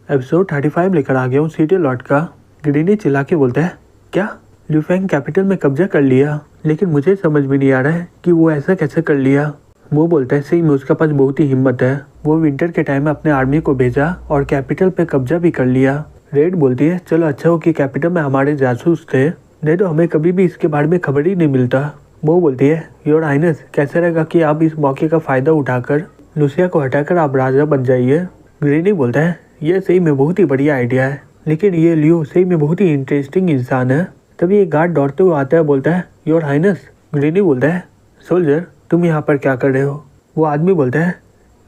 Episode 35 लेकर आ गया हूँ सीरियल लॉट का। ग्रीनी चिल्ला के बोलता है, क्या लियू फेंग कैपिटल में कब्जा कर लिया? लेकिन मुझे समझ में नहीं आ रहा है कि वो ऐसा कैसे कर लिया। वो बोलता है, सही में उसके पास बहुत ही हिम्मत है। वो विंटर के टाइम में अपने आर्मी को भेजा और कैपिटल पे कब्जा भी कर लिया। रेड बोलती है, चलो अच्छा हो कि कैपिटल में हमारे जासूस थे, नहीं तो हमें कभी भी इसके बारे में खबर ही नहीं मिलता। वो बोलती है, योर हाइनेस, कैसे रहेगा कि आप इस मौके का फायदा उठाकर लुसिया को हटाकर आप राजा बन जाइए। ग्रीनी बोलता है, ये सही में बहुत ही बढ़िया आइडिया है, लेकिन ये लियो सही में बहुत ही इंटरेस्टिंग इंसान है। तभी एक गार्ड दौड़ते हुए आता है, बोलता है, योर हाइनेस। ग्रीनी बोलता है, सोल्जर तुम यहाँ पर क्या कर रहे हो? वो आदमी बोलता है,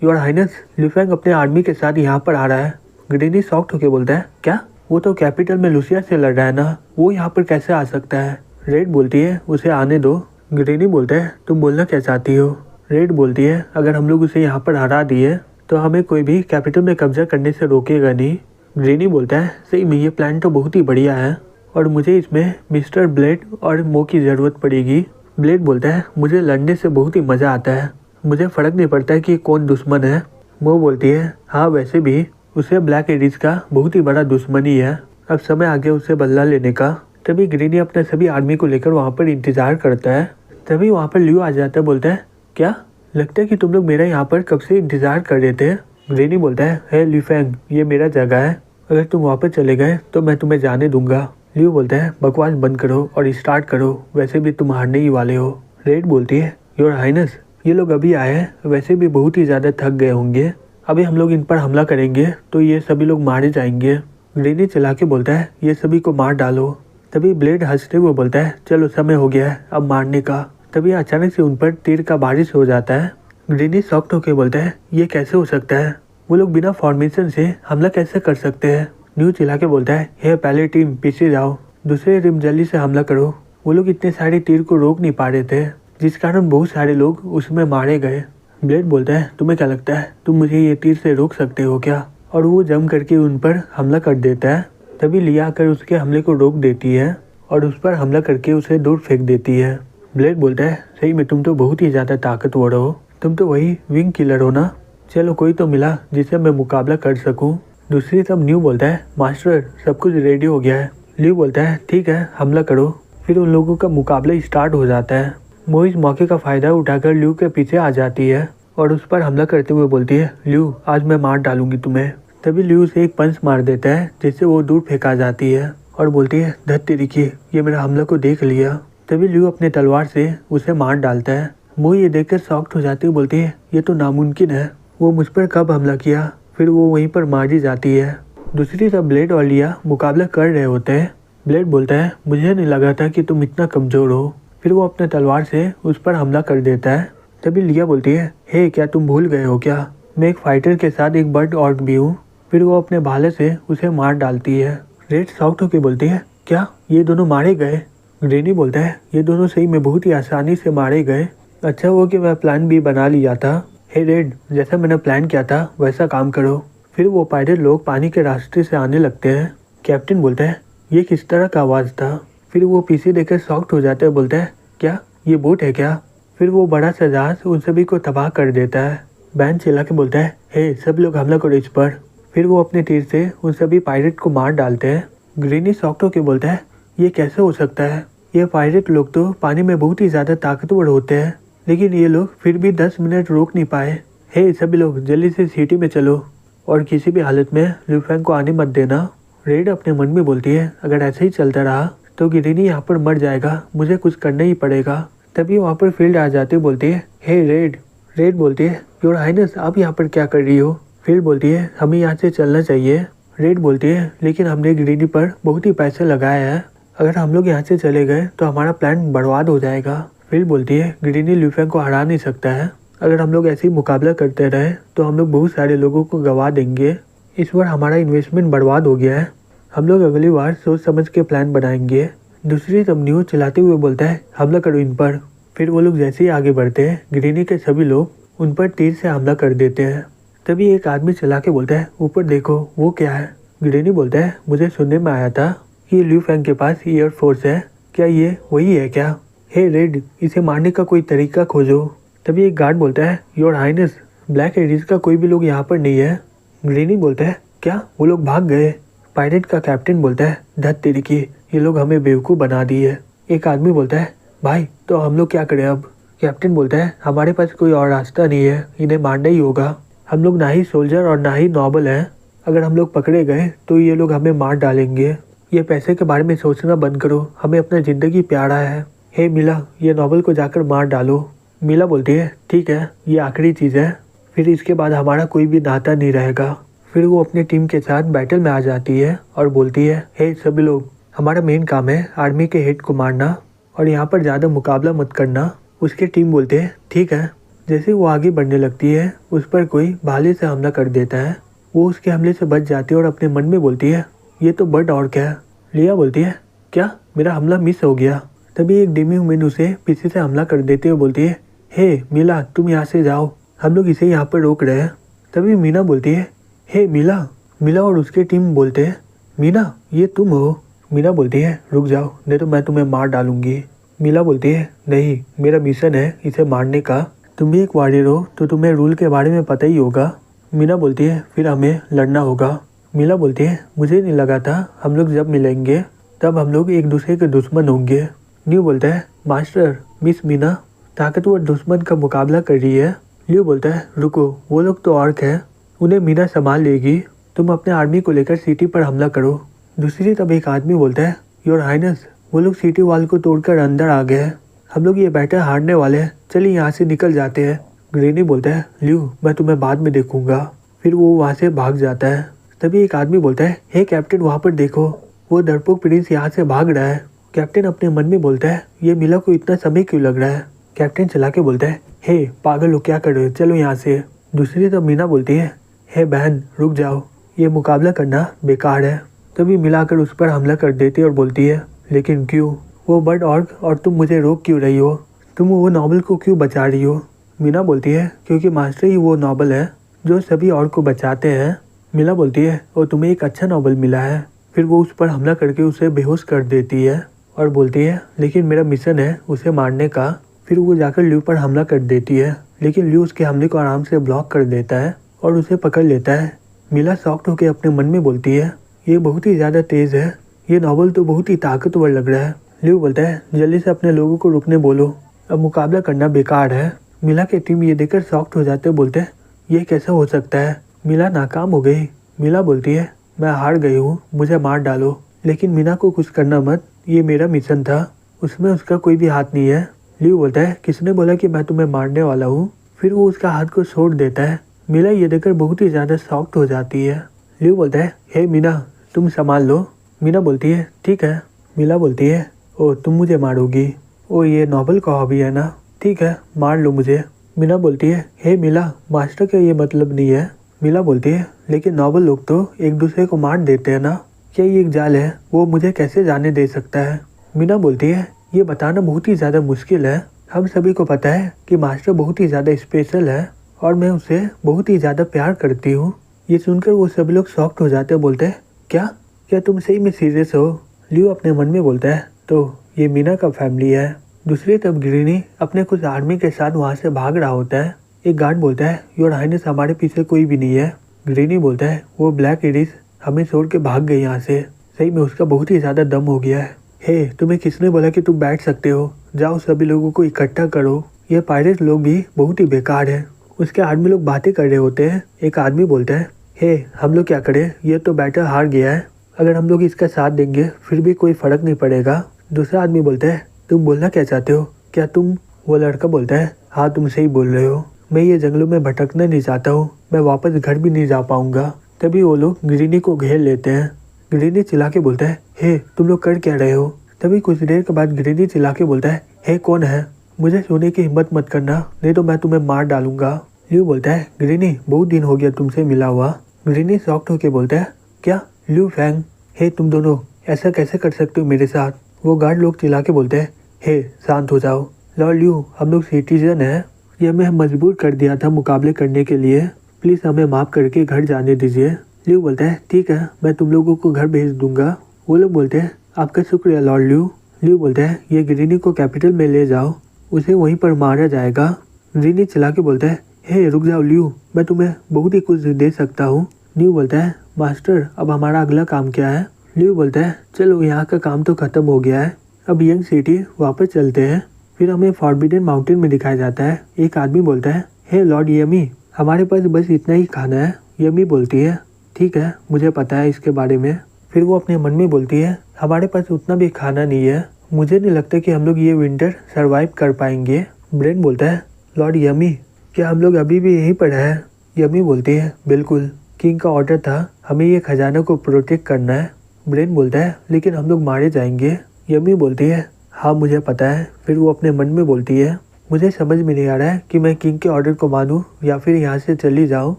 योर हाइनेस, लियू फेंग अपने आर्मी के साथ यहाँ पर आ रहा है। ग्रीनी शॉक्ड होकर बोलता है, क्या? वो तो कैपिटल में लुसिया से लड़ रहा है ना, वो यहाँ पर कैसे आ सकता है? रेड बोलती है, उसे आने दो। ग्रीनी बोलता है, तुम बोलना क्या चाहती हो? रेड बोलती है, अगर हम लोग उसे यहाँ पर हरा दिए तो हमें कोई भी कैपिटल में कब्जा करने से रोकेगा नहीं। ग्रीनी बोलता है, सही में ये प्लान तो बहुत ही बढ़िया है और मुझे इसमें मिस्टर ब्लेड और मो की ज़रूरत पड़ेगी। ब्लेड बोलता है, मुझे लड़ने से बहुत ही मज़ा आता है, मुझे फ़र्क नहीं पड़ता है कि कौन दुश्मन है। मो बोलती है, हाँ वैसे भी उसे ब्लैक एडिस का बहुत ही बड़ा दुश्मनी है, अब समय आ गया उसे बदला लेने का। तभी ग्रीनी अपने सभी आर्मी को लेकर वहाँ पर इंतज़ार करता है। तभी वहाँ पर लियो आ जाता है, बोलता है, क्या? लगता है कि तुम लोग मेरा यहाँ पर कब से इंतज़ार कर रहे थे। ग्रीनी बोलता है, हे लियू फेंग, ये मेरा जगह है, अगर तुम वापस चले गए तो मैं तुम्हें जाने दूंगा। लियो बोलता है, बकवास बंद करो और स्टार्ट करो, वैसे भी तुम हारने ही वाले हो। रेड बोलती है, योर हाइनेस, ये लोग अभी आए हैं, वैसे भी बहुत ही ज़्यादा थक गए होंगे, अभी हम लोग इन पर हमला करेंगे तो ये सभी लोग मारे जाएंगे। ग्रीनी चला के बोलता है, ये सभी को मार डालो। तभी ब्लेड हंसते हुए बोलता है, चलो समय हो गया है अब मारने का। तभी अचानक से उन पर तीर का बारिश हो जाता है। ग्रीनी शॉक्ड होकर बोलता है, ये कैसे हो सकता है? वो लोग बिना फॉर्मेशन से हमला कैसे कर सकते हैं? न्यू चिल्ला के बोलता है, हे पहले टीम पीछे जाओ, दूसरे टीम जल्दी से हमला करो। वो लोग इतने सारे तीर को रोक नहीं पा रहे थे, जिस कारण बहुत सारे लोग उसमें मारे गए। ब्लेड बोलता है, तुम्हें क्या लगता है तुम मुझे ये तीर से रोक सकते हो क्या? और वो जम करके उन पर हमला कर देता है। तभी लिया आकर उसके हमले को रोक देती है और उस पर हमला करके उसे दूर फेंक देती है। ब्लेड बोलता है, सही में तुम तो बहुत ही ज़्यादा ताकतवर हो, तुम तो वही विंग किलर हो ना, चलो कोई तो मिला जिससे मैं मुकाबला कर सकूं। दूसरी तरफ न्यू बोलता है, मास्टर सब कुछ रेडी हो गया है। न्यू बोलता है, ठीक है हमला करो। फिर उन लोगों का मुकाबला स्टार्ट हो जाता है। वो इस मौके का फ़ायदा उठाकर ल्यू के पीछे आ जाती है और उस पर हमला करते हुए बोलती है, ल्यू आज मैं मार डालूंगी तुम्हें। तभी ल्यू उसे एक पंच मार देता है जिससे वो दूर फेंका जाती है और बोलती है, धत्ते देखिए, ये मेरा हमला को देख लिया। तभी ल्यू अपने तलवार से उसे मार डालता है। वो ये देखकर शॉक्ड हो जाती है, बोलती है, ये तो नामुमकिन है, वो मुझ पर कब हमला किया? फिर वो वहीं पर मारी जाती है। दूसरी तरफ ब्लेड और लिया मुकाबला कर रहे होते हैं। ब्लेड बोलता है, मुझे नहीं लगा था कि तुम इतना कमज़ोर हो। फिर वो अपने तलवार से उस पर हमला कर देता है। तभी लिया बोलती है, हे क्या तुम भूल गए हो क्या, मैं एक फाइटर के साथ एक बर्ड ऑर्क भी हूँ। फिर वो अपने भाले से उसे मार डालती है। रेड शॉक्ड होकर बोलती है, क्या ये दोनों मारे गए? ग्रीनी बोलता है, ये दोनों सही में बहुत ही आसानी से मारे गए, अच्छा हुआ कि मैं प्लान भी बना लिया था। हे रेड, जैसा मैंने प्लान किया था वैसा काम करो। फिर वो पायलट लोग पानी के रास्ते से आने लगते हैं। कैप्टन बोलता है, ये किस तरह का आवाज़ था? फिर वो पीछे देखकर शॉक्ड हो जाता है, बोलता है, क्या ये बोट है क्या? फिर वो बड़ा सा जहाज उन सभी को तबाह कर देता है। बैन चिल्ला के बोलता है, हे सब लोग हमला करो इस पर। फिर वो अपने तीर से उन सभी पायलट को मार डालते हैं। ग्रीनी शॉक्ड होकर बोलता है, ये कैसे हो सकता है? ये पायलट लोग तो पानी में बहुत ही ज़्यादा ताकतवर होते हैं, लेकिन ये लोग फिर भी 10 मिनट रोक नहीं पाए। हे सभी लोग जल्दी से सिटी में चलो और किसी भी हालत में लियू फेंग को आने मत देना। रेड अपने मन में बोलती है, अगर ऐसे ही चलता रहा तो ग्रीनी यहाँ पर मर जाएगा, मुझे कुछ करना ही पड़ेगा। तभी वहाँ पर फील्ड आ जाते बोलती है, हे रेड। रेड बोलती है, योर हाइनेस आप यहाँ पर क्या कर रही हो? फील्ड बोलती है, हमें यहाँ से चलना चाहिए। रेड बोलती है, लेकिन हमने ग्रीनी पर बहुत ही पैसे लगाए हैं, अगर हम लोग यहाँ से चले गए तो हमारा प्लान बर्बाद हो जाएगा। फील्ड बोलती है, ग्रीनी लियू फेंग को हरा नहीं सकता है, अगर हम लोग ऐसे ही मुकाबला करते रहे तो हम लोग बहुत सारे लोगों को गंवा देंगे, इस बार हमारा इन्वेस्टमेंट बर्बाद हो गया है, हम लोग अगली बार सोच समझ के प्लान बनाएंगे। दूसरी तरफ न्यू चलाते हुए बोलता है, हमला करो इन पर। फिर वो लोग जैसे ही आगे बढ़ते हैं, ग्रीनी के सभी लोग उन पर तीर से हमला कर देते हैं। तभी एक आदमी चला के बोलता है, ऊपर देखो वो क्या है? ग्रीनी बोलता है, मुझे सुनने में आया था कि लियू फेंग के पास एयरफोर्स है, क्या ये वही है क्या? हे रेड, इसे मारने का कोई तरीका खोजो। तभी एक गार्ड बोलता है, योर हाइनेस, ब्लैक एडिस का कोई भी लोग यहाँ पर नहीं है। ग्रीनी बोलता है, क्या वो लोग भाग गए? पायरेट का कैप्टन बोलता है, धत तेरी की, ये लोग हमें बेवकूफ़ बना दी है। एक आदमी बोलता है, भाई तो हम लोग क्या करें अब? कैप्टन बोलता है, हमारे पास कोई और रास्ता नहीं है, इन्हें मारना ही होगा। हम लोग ना ही सोल्जर और ना ही नॉबल हैं। अगर हम लोग पकड़े गए तो ये लोग हमें मार डालेंगे। ये पैसे के बारे में सोचना बंद करो, हमें अपना ज़िंदगी प्यारा है। हे मिला, ये नॉबल को जाकर मार डालो। मिला बोलती है, ठीक है, ये आखिरी चीज़ है, फिर इसके बाद हमारा कोई भी नाता नहीं रहेगा। फिर वो अपने टीम के साथ बैटल में आ जाती है और बोलती है, हे सभी लोग, हमारा मेन काम है आर्मी के हेड को मारना और यहाँ पर ज़्यादा मुकाबला मत करना। उसके टीम बोलते हैं, ठीक है। जैसे वो आगे बढ़ने लगती है, उस पर कोई भाले से हमला कर देता है। वो उसके हमले से बच जाती है और अपने मन में बोलती है, ये तो बर्ड ऑर्क है। लिया बोलती है, क्या मेरा हमला मिस हो गया? तभी एक डेमी ह्यूमन उसे पीछे से हमला कर देती है और बोलती है, हे मिला, तुम यहाँ से जाओ, हम लोग इसे यहाँ पर रोक रहे हैं। तभी मीना बोलती है, हे मिला। मिला और उसके टीम बोलते हैं, मीना ये तुम हो? मीना बोलती है, रुक जाओ, नहीं तो मैं तुम्हें मार डालूंगी। मिला बोलती है, नहीं, मेरा मिशन है इसे मारने का। तुम भी एक वॉरियर हो तो तुम्हें रूल के बारे में पता ही होगा। मीना बोलती है, फिर हमें लड़ना होगा। मिला बोलती है, मुझे नहीं लगा था हम लोग जब मिलेंगे तब हम लोग एक दूसरे के दुश्मन होंगे। न्यू बोलता है, मास्टर मिस मीना ताकतवर दुश्मन का मुकाबला कर रही है। ल्यू बोलता है, रुको, वो लोग तो ऑर्क है, उन्हें मीना संभाल लेगी, तुम अपने आर्मी को लेकर सिटी पर हमला करो। दूसरी तब एक आदमी बोलता है, योर हाइनेस, वो लोग सिटी वॉल को तोड़कर अंदर आ गए हैं, हम लोग ये बैटल हारने वाले हैं, चलिए यहाँ से निकल जाते हैं। ग्रेनी बोलता है, ल्यू मैं तुम्हें बाद में देखूंगा। फिर वो वहाँ से भाग जाता है। तभी एक आदमी बोलता है, हे कैप्टन वहाँ पर देखो, वो डरपोक प्रिंस यहाँ से भाग रहा है। कैप्टन अपने मन में बोलता है, ये मिला को इतना समय क्यों लग रहा है? कैप्टन चला के बोलता है, हे पागल लोग क्या कर रहे हो, चलो यहाँ से। दूसरी तब मीना बोलती है, हे बहन रुक जाओ, ये मुकाबला करना बेकार है। तभी मिलाकर उस पर हमला कर देती है और बोलती है, लेकिन क्यों? वो बर्ड ऑर्क और तुम मुझे रोक क्यों रही हो? तुम वो नॉबल को क्यों बचा रही हो? मीना बोलती है, क्योंकि मास्टर ही वो नॉबल है जो सभी ऑर्क को बचाते हैं। मिला बोलती है, और तुम्हें एक अच्छा नॉबल मिला है। फिर वो उस पर हमला करके उसे बेहोश कर देती है और बोलती है, लेकिन मेरा मिशन है उसे मारने का। फिर वो जाकर ल्यू पर हमला कर देती है, लेकिन ल्यू उसके हमले को आराम से ब्लॉक कर देता है और उसे पकड़ लेता है। मिला शॉक्ड होकर अपने मन में बोलती है, ये बहुत ही ज़्यादा तेज़ है, ये नॉवल तो बहुत ही ताकतवर लग रहा है। ल्यू बोलता है, जल्दी से अपने लोगों को रुकने बोलो, अब मुकाबला करना बेकार है। मिला की टीम ये देखकर शॉक्ड हो जाते बोलते हैं, ये कैसा हो सकता है? मिला नाकाम हो गई। मिला बोलती है, मैं हार गई हूँ, मुझे मार डालो। लेकिन मीना को कुछ करना मत, ये मेरा मिशन था, उसमें उसका कोई भी हाथ नहीं है। ल्यू बोलता है, किसने बोला कि मैं तुम्हें मारने वाला हूँ? फिर वो उसका हाथ को छोड़ देता है। मिला ये देखकर बहुत ही ज़्यादा शॉक्ड हो जाती है। ल्यू बोलता है, हे मीना तुम संभाल लो। मीना बोलती है, ठीक है। मिला बोलती है, ओ तुम मुझे मारोगी? ओ ये नॉवल का हॉबी है ना, ठीक है मार लो मुझे। मीना बोलती है, हे मिला मास्टर का ये मतलब नहीं है। मिला बोलती है, लेकिन नॉवल लोग तो एक दूसरे को मार देते हैं ना, क्या ये एक जाल है? वो मुझे कैसे जाने दे सकता है? मीना बोलती है, ये बताना बहुत ही ज़्यादा मुश्किल है, हम सभी को पता है कि मास्टर बहुत ही ज़्यादा स्पेशल है और मैं उसे बहुत ही ज़्यादा प्यार करती हूँ। ये सुनकर वो सभी लोग शॉक्ड हो जाते हैं, बोलते हैं, क्या तुम सही में सीरियस हो? ल्यू अपने मन में बोलता है, तो ये मीना का फैमिली है। दूसरी तरफ ग्रीनी अपने कुछ आर्मी के साथ वहाँ से भाग रहा होता है। एक गार्ड बोलता है, योर हाइनेस हमारे पीछे कोई भी नहीं है। ग्रीनी बोलता है, वो ब्लैक एडिस हमें छोड़ के भाग गई यहाँ से, सही में उसका बहुत ही ज़्यादा दम हो गया है। हे तुम्हें किसने बोला कि तुम बैठ सकते हो? जाओ सभी लोगों को इकट्ठा करो, ये पायरेट लोग भी बहुत ही बेकार है। उसके आदमी लोग बातें कर रहे होते हैं। एक आदमी बोलता है, हे हम लोग क्या करें, ये तो बैटल हार गया है, अगर हम लोग इसका साथ देंगे फिर भी कोई फर्क नहीं पड़ेगा। दूसरा आदमी बोलता है, तुम बोलना क्या चाहते हो? क्या तुम? वो लड़का बोलता है, हाँ तुम सही बोल रहे हो, मैं ये जंगलों में भटकना नहीं चाहता हूँ, मैं वापस घर भी नहीं जा पाऊंगा। तभी वो लोग ग्रीनी को घेर लेते हैं। ग्रीनी चिल्ला के बोलता है, हे तुम लोग कर क्या रहे हो? तभी कुछ देर के बाद ग्रीनी चिल्ला के बोलता है, हे कौन है? मुझे सोने की हिम्मत मत करना, नहीं तो मैं तुम्हें मार डालूंगा। ल्यू बोलता है, ग्रीनी बहुत दिन हो गया तुमसे मिला हुआ। ग्रीनी शॉक्ड होके बोलता है, क्या? ल्यू फैंग, हे तुम दोनों ऐसा कैसे कर सकते हो मेरे साथ? वो गार्ड लोग चिल्ला के बोलते हैं, हे शांत हो जाओ। लॉर्ड ल्यू हम लोग सिटीजन हैं, ये हमें मजबूर कर दिया था मुकाबले करने के लिए, प्लीज़ हमें माफ़ करके घर जाने दीजिए। ल्यू बोलता है, ठीक है मैं तुम लोगों को घर भेज दूंगा। वो लोग बोलते हैं, आपका शुक्रिया लॉर्ड ल्यू। ल्यू बोलता है, ये ग्रीनी को कैपिटल में ले जाओ, उसे वहीं पर मारा जाएगा। ग्रीनी चिल्ला के बोलता है, हे रुक जाओ ल्यू, मैं तुम्हें बहुत ही कुछ दे सकता हूँ, ल्यू बोलता है मास्टर अब हमारा अगला काम क्या है। ल्यू बोलता है चलो यहाँ का काम तो खत्म हो गया है, अब यंग सिटी वापस चलते हैं। फिर हमें फॉरबिडन माउंटेन में दिखाया जाता है। एक आदमी बोलता है हे लॉर्ड यमी, हमारे पास बस इतना ही खाना है। यमी बोलती है ठीक है मुझे पता है इसके बारे में। फिर वो अपने मन में बोलती है हमारे पास उतना भी खाना नहीं है, मुझे नहीं लगता कि हम लोग ये विंटर सरवाइव कर पाएंगे। ब्रेन बोलता है लॉर्ड यमी क्या हम लोग अभी भी यहीं पर है। यमी बोलती है बिल्कुल, किंग का ऑर्डर था हमें ये खजाना को प्रोटेक्ट करना है। ब्रेन बोलता है लेकिन हम लोग मारे जाएंगे। यमी बोलती है हाँ मुझे पता है। फिर वो अपने मन में बोलती है मुझे समझ में नहीं आ रहा है कि मैं किंग के ऑर्डर को मानूं या फिर यहाँ से चली जाऊँ।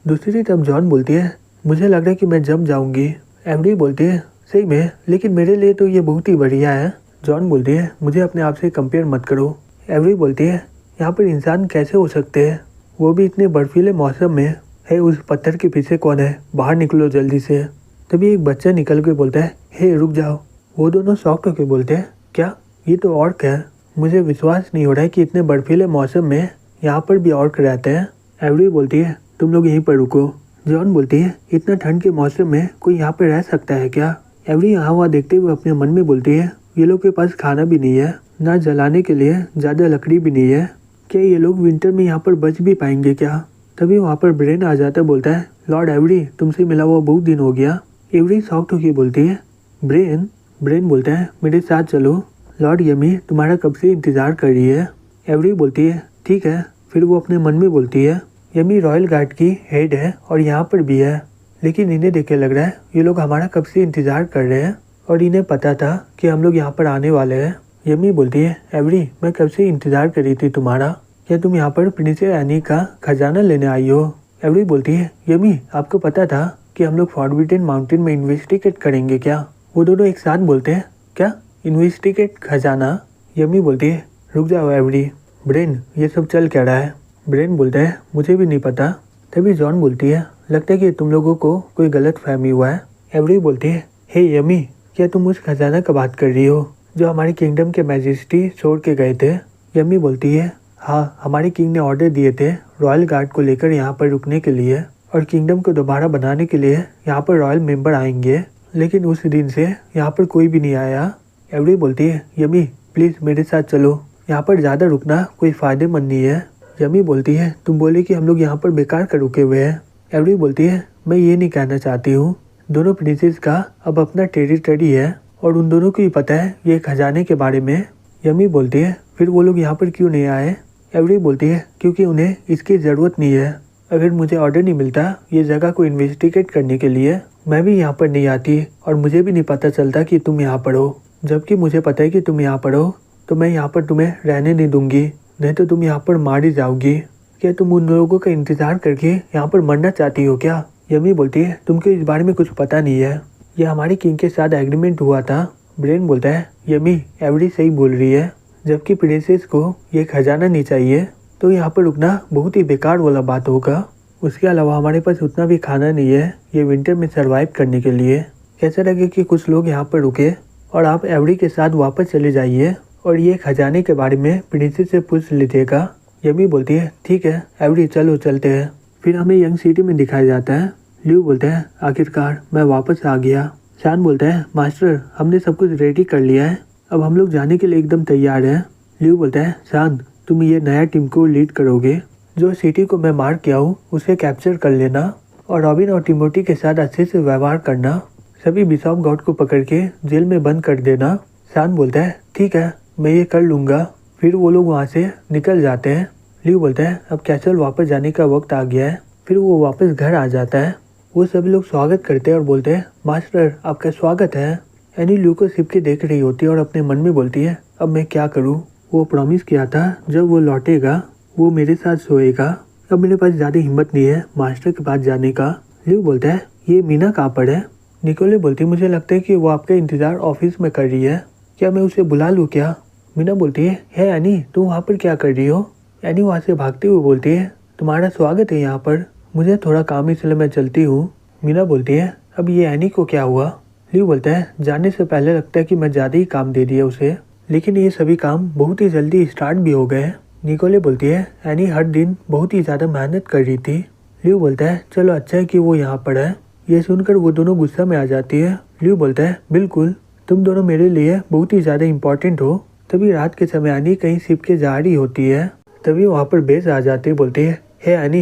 दूसरी तरफ जॉन बोलती है मुझे लग रहा है कि मैं जम जाऊंगी। एवरी बोलती है सही में, लेकिन मेरे लिए तो ये बहुत ही बढ़िया है। जॉन बोलती है मुझे अपने आप से कंपेयर मत करो। एवरी बोलती है यहाँ पर इंसान कैसे हो सकते हैं, वो भी इतने बर्फीले मौसम में। है उस पत्थर के पीछे कौन है, बाहर निकलो जल्दी से। तभी एक बच्चा निकल के बोलता है हे रुक जाओ। वो दोनों शॉक्ड होकर बोलते हैं क्या ये तो ऑर्क है, मुझे विश्वास नहीं हो रहा है कि इतने बर्फीले मौसम में यहाँ पर भी ऑर्क रहते हैं। एवरी बोलती है तुम लोग यहीं पर रुको। जॉन बोलती है इतना ठंड के मौसम में कोई यहाँ पर रह सकता है क्या। एवरी यहाँ वहाँ देखते हुए अपने मन में बोलती है ये लोग के पास खाना भी नहीं है, ना जलाने के लिए ज़्यादा लकड़ी भी नहीं है, क्या ये लोग विंटर में यहाँ पर बच भी पाएंगे क्या। तभी वहाँ पर ब्रेन आ जाता है, बोलता है लॉर्ड एवरी तुमसे मिला हुआ बहुत दिन हो गया। एवरी शॉक्ड होकर बोलती है ब्रेन। ब्रेन बोलता है मेरे साथ चलो, लॉर्ड यमी तुम्हारा कब से इंतज़ार कर रही है। एवरी बोलती है ठीक है। फिर वो अपने मन में बोलती है यमी रॉयल गार्ड की हेड है और यहाँ पर भी है, लेकिन इन्हें देख के लग रहा है ये लोग हमारा कब से इंतज़ार कर रहे हैं और इन्हें पता था कि हम लोग यहाँ पर आने वाले हैं। यमी बोलती है एवरी मैं कब से इंतज़ार कर रही थी तुम्हारा, क्या तुम यहाँ पर प्रिंसेस एनी का खजाना लेने आई हो। एवरी बोलती है यमी आपको पता था कि हम लोग फॉरबिडन माउंटेन में इन्वेस्टिगेट करेंगे क्या। वो दोनों एक साथ बोलते हैं क्या इन्वेस्टिगेट खजाना। यमी बोलती है रुक जाओ एवरी। ब्रेन ये सब चल क्या रहा है। ब्रेन बोलता है मुझे भी नहीं पता। तभी जॉन बोलती है लगता है कि तुम लोगों को कोई गलत फहमी हुआ है। एवरी बोलती है हे यमी क्या तुम उस खजाना का बात कर रही हो जो हमारे किंगडम के मैजेस्टी छोड़ के गए थे। यमी बोलती है हाँ हमारे किंग ने ऑर्डर दिए थे रॉयल गार्ड को लेकर यहाँ पर रुकने के लिए और किंगडम को दोबारा बनाने के लिए यहाँ पर रॉयल मेंबर आएंगे, लेकिन उस दिन से यहाँ पर कोई भी नहीं आया। एवरी बोलती है यमी प्लीज़ मेरे साथ चलो, यहाँ पर ज़्यादा रुकना कोई फ़ायदेमंद नहीं है। यमी बोलती है तुम बोले कि हम लोग यहाँ पर बेकार कर रुके हुए हैं। एवरी बोलती है मैं ये नहीं कहना चाहती हूँ, दोनों प्रिंसेस का अब अपना टेरिटरी है और उन दोनों को ही पता है ये खजाने के बारे में। यमी बोलती है फिर वो लोग यहाँ पर क्यों नहीं आए। एवरी बोलती है क्योंकि उन्हें इसकी ज़रूरत नहीं है, अगर मुझे ऑर्डर नहीं मिलता ये जगह को इन्वेस्टिगेट करने के लिए मैं भी यहाँ पर नहीं आती और मुझे भी नहीं पता चलता कि तुम यहाँ पर हो। जबकि मुझे पता है कि तुम यहाँ पर हो तो मैं यहाँ पर तुम्हें रहने नहीं दूंगी, नहीं तो तुम यहाँ पर मारी जाओगी। क्या तुम उन लोगों का इंतज़ार करके यहाँ पर मरना चाहती हो क्या। यमी बोलती है तुमको इस बारे में कुछ पता नहीं है, ये हमारे किंग के साथ एग्रीमेंट हुआ था। ब्रेन बोलता है यमी एवरी सही बोल रही है, जबकि प्रिंसेस को ये खजाना नहीं चाहिए तो यहाँ पर रुकना बहुत ही बेकार वाला बात होगा। उसके अलावा हमारे पास उतना भी खाना नहीं है ये विंटर में सरवाइव करने के लिए। कैसा लगे कि कुछ लोग यहाँ पर रुके और आप एवरी के साथ वापस चले जाइए और ये खजाने के बारे में प्रिंसेस से पूछ लीजिएगा। यमी बोलती है ठीक है एवरी चलो चलते हैं। फिर हमें यंग सिटी में दिखाया जाता है। ल्यू बोलता है आखिरकार मैं वापस आ गया। शान बोलता है मास्टर हमने सब कुछ रेडी कर लिया है, अब हम लोग जाने के लिए एकदम तैयार हैं। ल्यू बोलता है शान तुम ये नया टीम को लीड करोगे, जो सिटी को मैं मार के आऊँ उसे कैप्चर कर लेना और रॉबिन और टिमोटी के साथ अच्छे से व्यवहार करना, सभी बिशॉप गॉड को पकड़ के जेल में बंद कर देना। शान बोलता है ठीक है मैं ये कर लूँगा। फिर वो लोग वहाँ से निकल जाते हैं। ल्यू बोलता है अब कैसल वापस जाने का वक्त आ गया है। फिर वो वापस घर आ जाता है। वो सभी लोग स्वागत करते हैं और बोलते हैं मास्टर आपका स्वागत है। एनी ल्यू को सिप के देख रही होती है और अपने मन में बोलती है अब मैं क्या करूँ, वो प्रॉमिस किया था जब वो लौटेगा वो मेरे साथ सोएगा, अब मेरे पास ज़्यादा हिम्मत नहीं है मास्टर के पास जाने का। ल्यू बोलता है ये मीना कहाँ पर है। निकोले बोलती है मुझे लगता है कि वो आपका इंतज़ार ऑफिस में कर रही है, क्या मैं उसे बुला लूँ क्या। मीना बोलती है एनी तुम वहाँ पर क्या कर रही हो। एनी वहाँ से भागते हुए बोलती है तुम्हारा स्वागत है यहाँ पर, मुझे थोड़ा काम इसलिए मैं चलती हूँ। मीना बोलती है अब ये एनी को क्या हुआ। ल्यू बोलता है जाने से पहले लगता है कि मैं ज़्यादा ही काम दे दिया उसे, लेकिन ये सभी काम बहुत ही जल्दी स्टार्ट भी हो गए। निकोले बोलती है एनी हर दिन बहुत ही ज़्यादा मेहनत कर रही थी। ल्यू बोलता है चलो अच्छा है कि वो यहाँ पर है, ये सुनकर वो दोनों गुस्सा में आ जाती है। ल्यू बोलता है बिल्कुल, तुम दोनों मेरे लिए बहुत ही ज़्यादा इम्पोर्टेंट हो। तभी रात के समय एनी कहीं छिप के जा रही होती है। तभी वहाँ पर बेस आ जाती है, बोलती है हे एनी।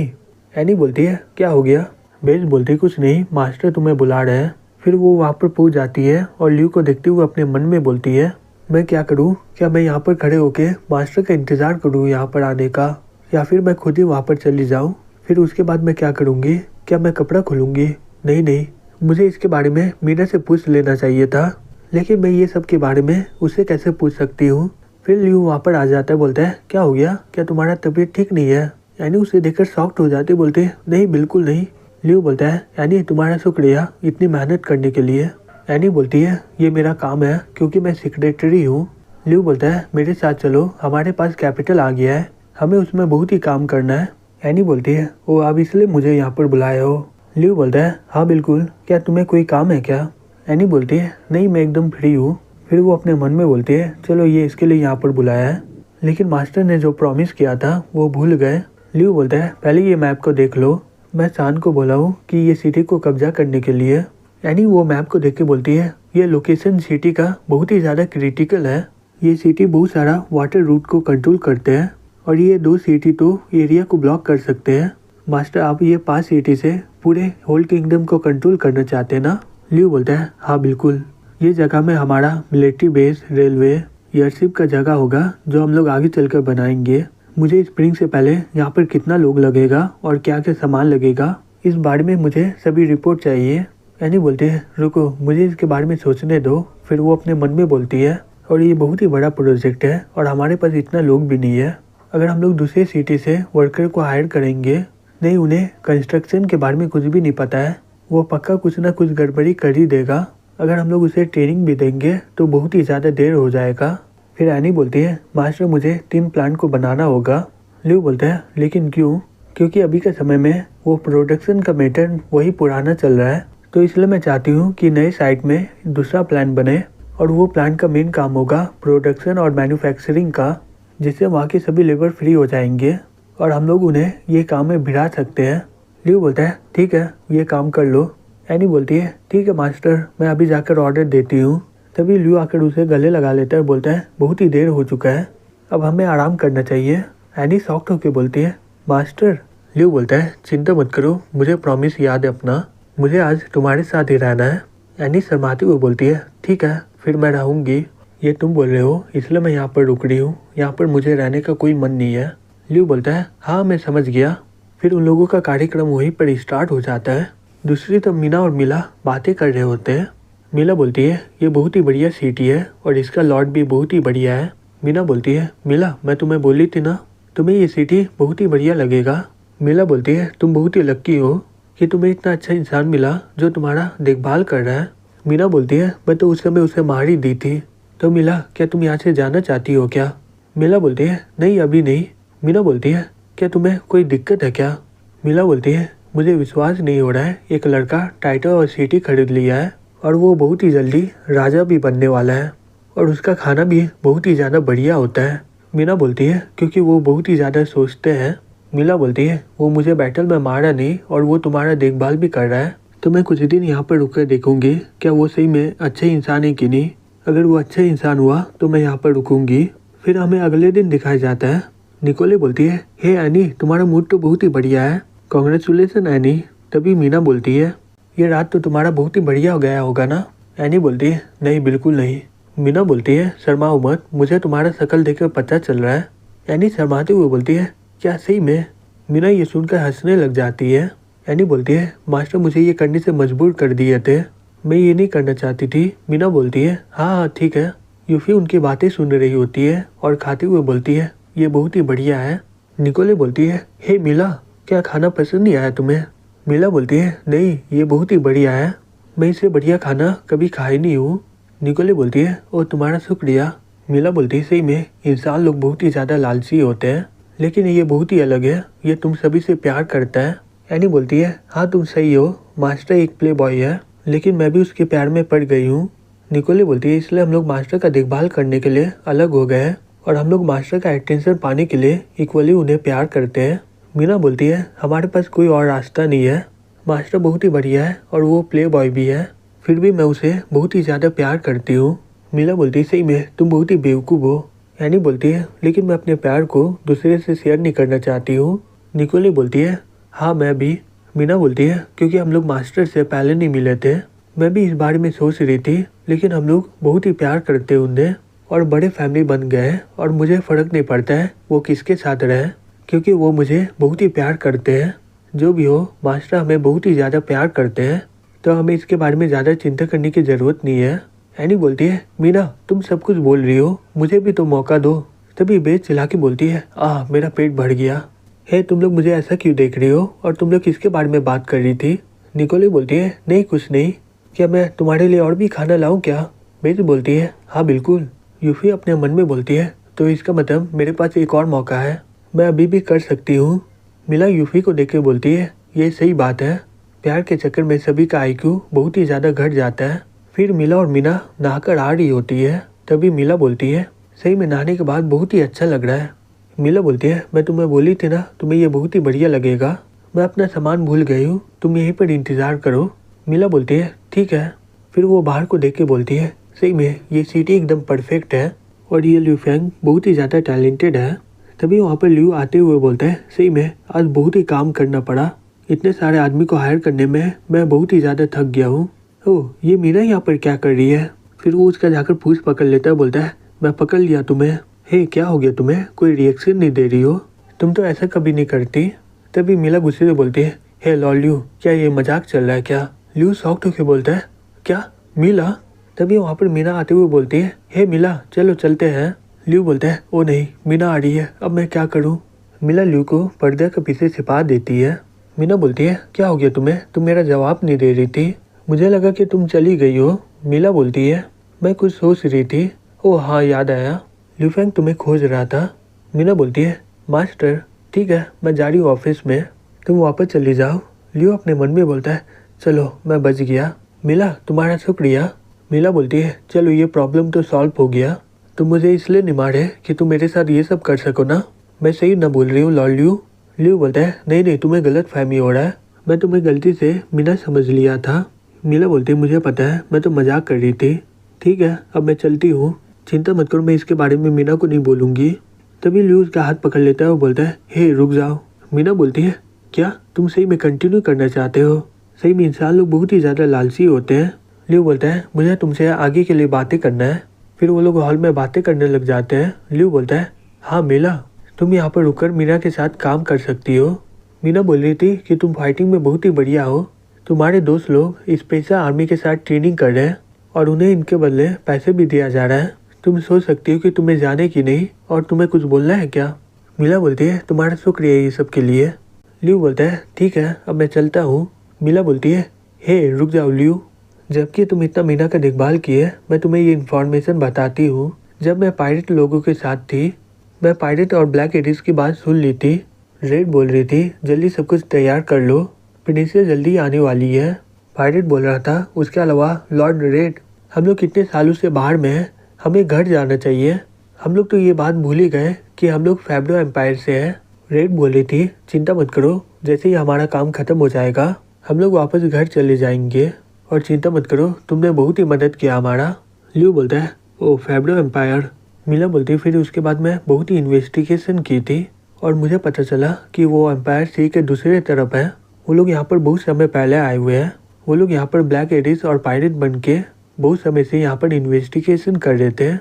एनी बोलती है क्या हो गया? बेस बोलती है कुछ नहीं, मास्टर तुम्हें बुला रहे हैं। फिर वो वहाँ पर पहुँच जाती है और ल्यू को देखते हुए अपने मन में बोलती है मैं क्या करूँ? क्या मैं यहाँ पर खड़े होके मास्टर का इंतज़ार करूँ यहाँ पर आने का, या फिर मैं खुद ही वहाँ पर चली जाऊँ? फिर उसके बाद मैं क्या करूँगी? क्या मैं कपड़ा खोलूँगी? नहीं, मुझे इसके बारे में मीना से पूछ लेना चाहिए था, लेकिन मैं ये सब के बारे में उससे कैसे पूछ सकती हूँ? फिर ल्यू वहाँ पर आ जाता है, बोलता है क्या हो गया? क्या तुम्हारा तबीयत ठीक नहीं है? यानी उसे देखकर शॉक्ड हो जाते, बोलते नहीं बिल्कुल नहीं। ल्यू बोलता है यानी तुम्हारा शुक्रिया इतनी मेहनत करने के लिए। एनी बोलती है ये मेरा काम है क्योंकि मैं सेक्रेटरी हूँ। ल्यू बोलता है मेरे साथ चलो, हमारे पास कैपिटल आ गया है, हमें उसमें बहुत ही काम करना है। एनी बोलती है ओ आप इसलिए मुझे यहाँ पर बुलाए हो? ल्यू बोलता है हाँ बिल्कुल, क्या तुम्हें कोई काम है क्या? एनी बोलती है नहीं मैं एकदम फ्री हूँ। फिर वो अपने मन में बोलती है चलो ये इसके लिए यहाँ पर बुलाया है, लेकिन मास्टर ने जो प्रॉमिस किया था वो भूल गए। ल्यू बोलता है पहले ये मैप को देख लो, मैं शान को बोला हूँ कि ये सिटी को कब्जा करने के लिए। यानी वो मैप को देख के बोलती है ये लोकेशन सिटी का बहुत ही ज़्यादा क्रिटिकल है। ये सिटी बहुत सारा वाटर रूट को कंट्रोल करते हैं और ये 2 सिटी तो एरिया को ब्लॉक कर सकते हैं। मास्टर आप ये 5 सिटी से पूरे होल किंगडम को कंट्रोल करना चाहते हैं ना? ल्यू बोलता है हाँ बिल्कुल, ये जगह में हमारा मिलिट्री बेस, रेलवे, एयरशिप का जगह होगा जो हम लोग आगे चलकर बनाएंगे। मुझे स्प्रिंग से पहले यहाँ पर कितना लोग लगेगा और क्या क्या सामान लगेगा इस बारे में मुझे सभी रिपोर्ट चाहिए। एनी बोलते हैं रुको मुझे इसके बारे में सोचने दो। फिर वो अपने मन में बोलती है और ये बहुत ही बड़ा प्रोजेक्ट है और हमारे पास इतना लोग भी नहीं है। अगर हम लोग दूसरे सिटी से वर्कर को हायर करेंगे, नहीं उन्हें कंस्ट्रक्शन के बारे में कुछ भी नहीं पता है, वो पक्का कुछ ना कुछ गड़बड़ी कर ही देगा। अगर हम लोग उसे ट्रेनिंग भी देंगे तो बहुत ही ज़्यादा देर हो जाएगा। फिर एनी बोलती है मास्टर मुझे 3 प्लांट को बनाना होगा। ल्यू बोलता है लेकिन क्यों? क्योंकि अभी के समय में वो प्रोडक्शन का मेथड वही पुराना चल रहा है, तो इसलिए मैं चाहती हूँ कि नए साइट में दूसरा प्लान बने और वो प्लान का मेन काम होगा प्रोडक्शन और मैन्युफैक्चरिंग का, जिससे वहाँ के सभी लेबर फ्री हो जाएंगे और हम लोग उन्हें ये काम में भिड़ा सकते हैं। ल्यू बोलता है ठीक है ये काम कर लो। एनी बोलती है ठीक है मास्टर, मैं अभी जाकर ऑर्डर देती हूँ। तभी ल्यू आकर उसे गले लगा लेता है, बोलता है बहुत ही देर हो चुका है, अब हमें आराम करना चाहिए। एनी शॉक्ड होकर बोलती है मास्टर। ल्यू बोलता है चिंता मत करो, मुझे प्रॉमिस याद है अपना, मुझे आज तुम्हारे साथ ही रहना है। एनी शर्माती हुई बोलती है ठीक है फिर मैं रहूँगी, ये तुम बोल रहे हो इसलिए मैं यहाँ पर रुक रही हूँ, यहाँ पर मुझे रहने का कोई मन नहीं है। ल्यू बोलता है हाँ मैं समझ गया। फिर उन लोगों का कार्यक्रम वहीं पर स्टार्ट हो जाता है। दूसरी तरफ मीना और मिला बातें कर रहे होते हैं। मिला बोलती है ये बहुत ही बढ़िया सिटी है और इसका लॉट भी बहुत ही बढ़िया है। मीना बोलती है मिला मैं तुम्हें बोली थी ना तुम्हें ये सिटी बहुत ही बढ़िया लगेगा। मिला बोलती है तुम बहुत ही लक्की हो कि तुम्हें इतना अच्छा इंसान मिला जो तुम्हारा देखभाल कर रहा है। मीना बोलती है मैं तो उस समय उसे मार ही दी थी। तो मिला क्या तुम यहाँ से जाना चाहती हो क्या? मिला बोलती है नहीं अभी नहीं। मीना बोलती है क्या तुम्हें कोई दिक्कत है क्या? मिला बोलती है मुझे विश्वास नहीं हो रहा है, एक लड़का टाइटल और सिटी खरीद लिया है और वो बहुत ही जल्दी राजा भी बनने वाला है और उसका खाना भी बहुत ही ज़्यादा बढ़िया होता है। मीना बोलती है क्योंकि वो बहुत ही ज़्यादा सोचते हैं। मिला बोलती है वो मुझे बैटल में मारा नहीं और वो तुम्हारा देखभाल भी कर रहा है, तो मैं कुछ दिन यहाँ पर रुक कर देखूंगी क्या वो सही में अच्छे इंसान है कि नहीं। अगर वो अच्छा इंसान हुआ तो मैं यहाँ पर रुकूंगी। फिर हमें अगले दिन दिखाया जाता है। निकोले बोलती है हे एनी तुम्हारा मूड तो बहुत ही बढ़िया है, कॉन्ग्रेचुलेसन एनी। तभी मीना बोलती है ये रात तो तुम्हारा बहुत ही बढ़िया हो गया होगा ना? एनी बोलती है नहीं बिल्कुल नहीं। मीना बोलती है शर्माओ मत, मुझे तुम्हारा शक्ल देखकर पता चल रहा है। एनी शर्माते हुए बोलती है क्या सही में? मीना ये सुनकर हंसने लग जाती है। एनी बोलती है मास्टर मुझे ये करने से मजबूर कर दिए थे, मैं ये नहीं करना चाहती थी। मीना बोलती है हाँ ठीक है। यूफी उनकी बातें सुन रही होती है और खाते हुए बोलती है ये बहुत ही बढ़िया है। निकोले बोलती है हे मिला क्या खाना पसंद नहीं आया तुम्हें? मिला बोलती है नहीं ये बहुत ही बढ़िया है, मैं इससे बढ़िया खाना कभी खाई नहीं हूँ। निकोले बोलती है और तुम्हारा शुक्रिया। मिला बोलती है सही में इंसान लोग बहुत ही ज़्यादा लालची होते हैं, लेकिन ये बहुत ही अलग है, ये तुम सभी से प्यार करता है। एनी बोलती है हाँ तुम सही हो, मास्टर एक प्ले बॉय है लेकिन मैं भी उसके प्यार में पड़ गई हूँ। निकोले बोलती है इसलिए हम लोग मास्टर का देखभाल करने के लिए अलग हो गए हैं और हम लोग मास्टर का अटेंशन पाने के लिए इक्वली उन्हें प्यार करते हैं। मीना बोलती है हमारे पास कोई और रास्ता नहीं है, मास्टर बहुत ही बढ़िया है और वो प्ले बॉय भी है, फिर भी मैं उसे बहुत ही ज़्यादा प्यार करती हूँ। मीला बोलती है सही में तुम बहुत ही बेवकूफ़ हो। एनी बोलती है लेकिन मैं अपने प्यार को दूसरे से शेयर नहीं करना चाहती हूँ। निकोली बोलती है हाँ मैं भी। मीना बोलती है क्योंकि हम लोग मास्टर से पहले नहीं मिले थे, मैं भी इस बारे में सोच रही थी, लेकिन हम लोग बहुत ही प्यार करते उन्हें और बड़े फैमिली बन गए और मुझे फ़र्क नहीं पड़ता है वो किसके साथ रहे, क्योंकि वो मुझे बहुत ही प्यार करते हैं। जो भी हो मास्टर हमें बहुत ही ज़्यादा प्यार करते हैं, तो हमें इसके बारे में ज़्यादा चिंता करने की ज़रूरत नहीं है। एनी बोलती है मीना तुम सब कुछ बोल रही हो, मुझे भी तो मौका दो। तभी बेच चिल्ला के बोलती है मेरा पेट भर गया है, तुम लोग मुझे ऐसा क्यों देख रही हो और तुम लोग किसके बारे में बात कर रही थी। निकोली बोलती है नहीं कुछ नहीं, क्या मैं तुम्हारे लिए और भी खाना लाऊं क्या। बेच बोलती है हाँ बिल्कुल। यूफी अपने मन में बोलती है तो इसका मतलब मेरे पास एक और मौका है, मैं अभी भी कर सकती हूँ। मिला यूफी को देख के बोलती है ये सही बात है, प्यार के चक्कर में सभी का IQ बहुत ही ज़्यादा घट जाता है। फिर मिला और मीना नहाकर आ रही होती है, तभी मिला बोलती है सही में नहाने के बाद बहुत ही अच्छा लग रहा है। मिला बोलती है मैं तुम्हें बोली थी ना तुम्हें ये बहुत ही बढ़िया लगेगा, मैं अपना सामान भूल गई हूँ, तुम यहीं पर इंतज़ार करो। मिला बोलती है ठीक है। फिर वो बाहर को देख के बोलती है सही में ये सिटी एकदम परफेक्ट है और ये ल्यू फेंग बहुत ही ज़्यादा टैलेंटेड है। तभी वहाँ पर ल्यू आते हुए बोलता है सही में आज बहुत ही काम करना पड़ा, इतने सारे आदमी को हायर करने में मैं बहुत ही ज़्यादा थक गया हूँ। ओह ये मीरा यहाँ पर क्या कर रही है। फिर वो उसका जाकर पूछ पकड़ लेता है, बोलता है मैं पकड़ लिया तुम्हें। हे क्या हो गया तुम्हें, कोई रिएक्शन नहीं दे रही हो, तुम तो ऐसा कभी नहीं करती। तभी मीला गुस्से से बोलती है हे लॉल ल्यू क्या ये मजाक चल रहा है क्या। ल्यू शॉक्ड होकर बोलता है क्या मीला। तभी वहाँ पर मीना आते हुए बोलती है हे मीला चलो चलते हैं। ल्यू बोलता है ओ नहीं मीना आ रही है, अब मैं क्या करूँ। मीला ल्यू को पर्दे के पीछे छिपा देती है। मीना बोलती है क्या हो गया तुम्हें, तुम मेरा जवाब नहीं दे रही थी, मुझे लगा कि तुम चली गई हो। मीला बोलती है मैं कुछ सोच रही थी, ओह हाँ याद आया ल्यू फेंग तुम्हें खोज रहा था। मीना बोलती है मास्टर ठीक है मैं जा रही हूँ ऑफिस में, तुम वापस चली जाओ। ल्यू अपने मन में बोलता है चलो मैं बच गया, मीला तुम्हारा शुक्रिया। मीला बोलती है चलो ये प्रॉब्लम तो सॉल्व हो गया, तुम मुझे इसलिए नहीं मारे कि तुम मेरे साथ ये सब कर सको ना, मैं सही ना बोल रही हूँ लॉर्ड ल्यू। ल्यू बोलता है नहीं नहीं तुम्हें गलत फहमी हो रहा है, मैं तुम्हें गलती से मीना समझ लिया था। मीला बोलती है मुझे पता है मैं तो मजाक कर रही थी, ठीक है अब मैं चलती हूँ, चिंता मत करो मैं इसके बारे में मीना को नहीं बोलूँगी। तभी ल्यू उसका हाथ पकड़ लेता है और बोलता है हे रुक जाओ। मीना बोलती है क्या तुम सही में कंटिन्यू करना चाहते हो, सही में इंसान लोग बहुत ही ज़्यादा लालची होते हैं। ल्यू बोलता है मुझे तुमसे आगे के लिए बातें करना है। फिर वो लोग हॉल में बातें करने लग जाते हैं। ल्यू बोलता है हाँ मीला तुम यहाँ पर रुककर मीना के साथ काम कर सकती हो। मीना बोल रही थी कि तुम फाइटिंग में बहुत ही बढ़िया हो, तुम्हारे दोस्त लोग स्पेशल आर्मी के साथ ट्रेनिंग कर रहे हैं और उन्हें इनके बदले पैसे भी दिया जा रहा है, तुम सोच सकती हो कि तुम्हें जाने की नहीं और तुम्हें कुछ बोलना है क्या। मीला बोलती है तुम्हारा शुक्रिया ये सब के लिए। ल्यू बोलता है ठीक है अब मैं चलता हूँ। मीला बोलती है हे रुक जाओ ल्यू, जबकि तुम इतना मीना का देखभाल किए मैं तुम्हें ये इन्फॉर्मेशन बताती हूँ। जब मैं पायरेट लोगों के साथ थी, मैं पायरेट और ब्लैक एडिस की बात सुन ली थी। रेड बोल रही थी जल्दी सब कुछ तैयार कर लो, प्रिंसेस जल्दी आने वाली है। पायरेट बोल रहा था उसके अलावा लॉर्ड रेड हम लोग कितने सालों से बाहर में हैं, हमें घर जाना चाहिए, हम लोग तो ये बात भूल ही गए कि हम लोग फेब्रो एम्पायर से हैं। रेड बोल रही थी चिंता मत करो, जैसे ही हमारा काम खत्म हो जाएगा हम लोग वापस घर चले जाएंगे और चिंता मत करो तुमने बहुत ही मदद किया हमारा। ल्यू बोलता है ओ फेब्रो एम्पायर। मीला बोलती है फिर उसके बाद मैं बहुत ही इन्वेस्टिगेशन की थी और मुझे पता चला कि वो एम्पायर सी के दूसरे तरफ है, वो लोग यहाँ पर बहुत समय पहले आए हुए हैं, वो लोग यहाँ पर ब्लैक एडिस और पायरेट बन के बहुत समय से यहाँ पर इन्वेस्टिगेशन कर रहे थे।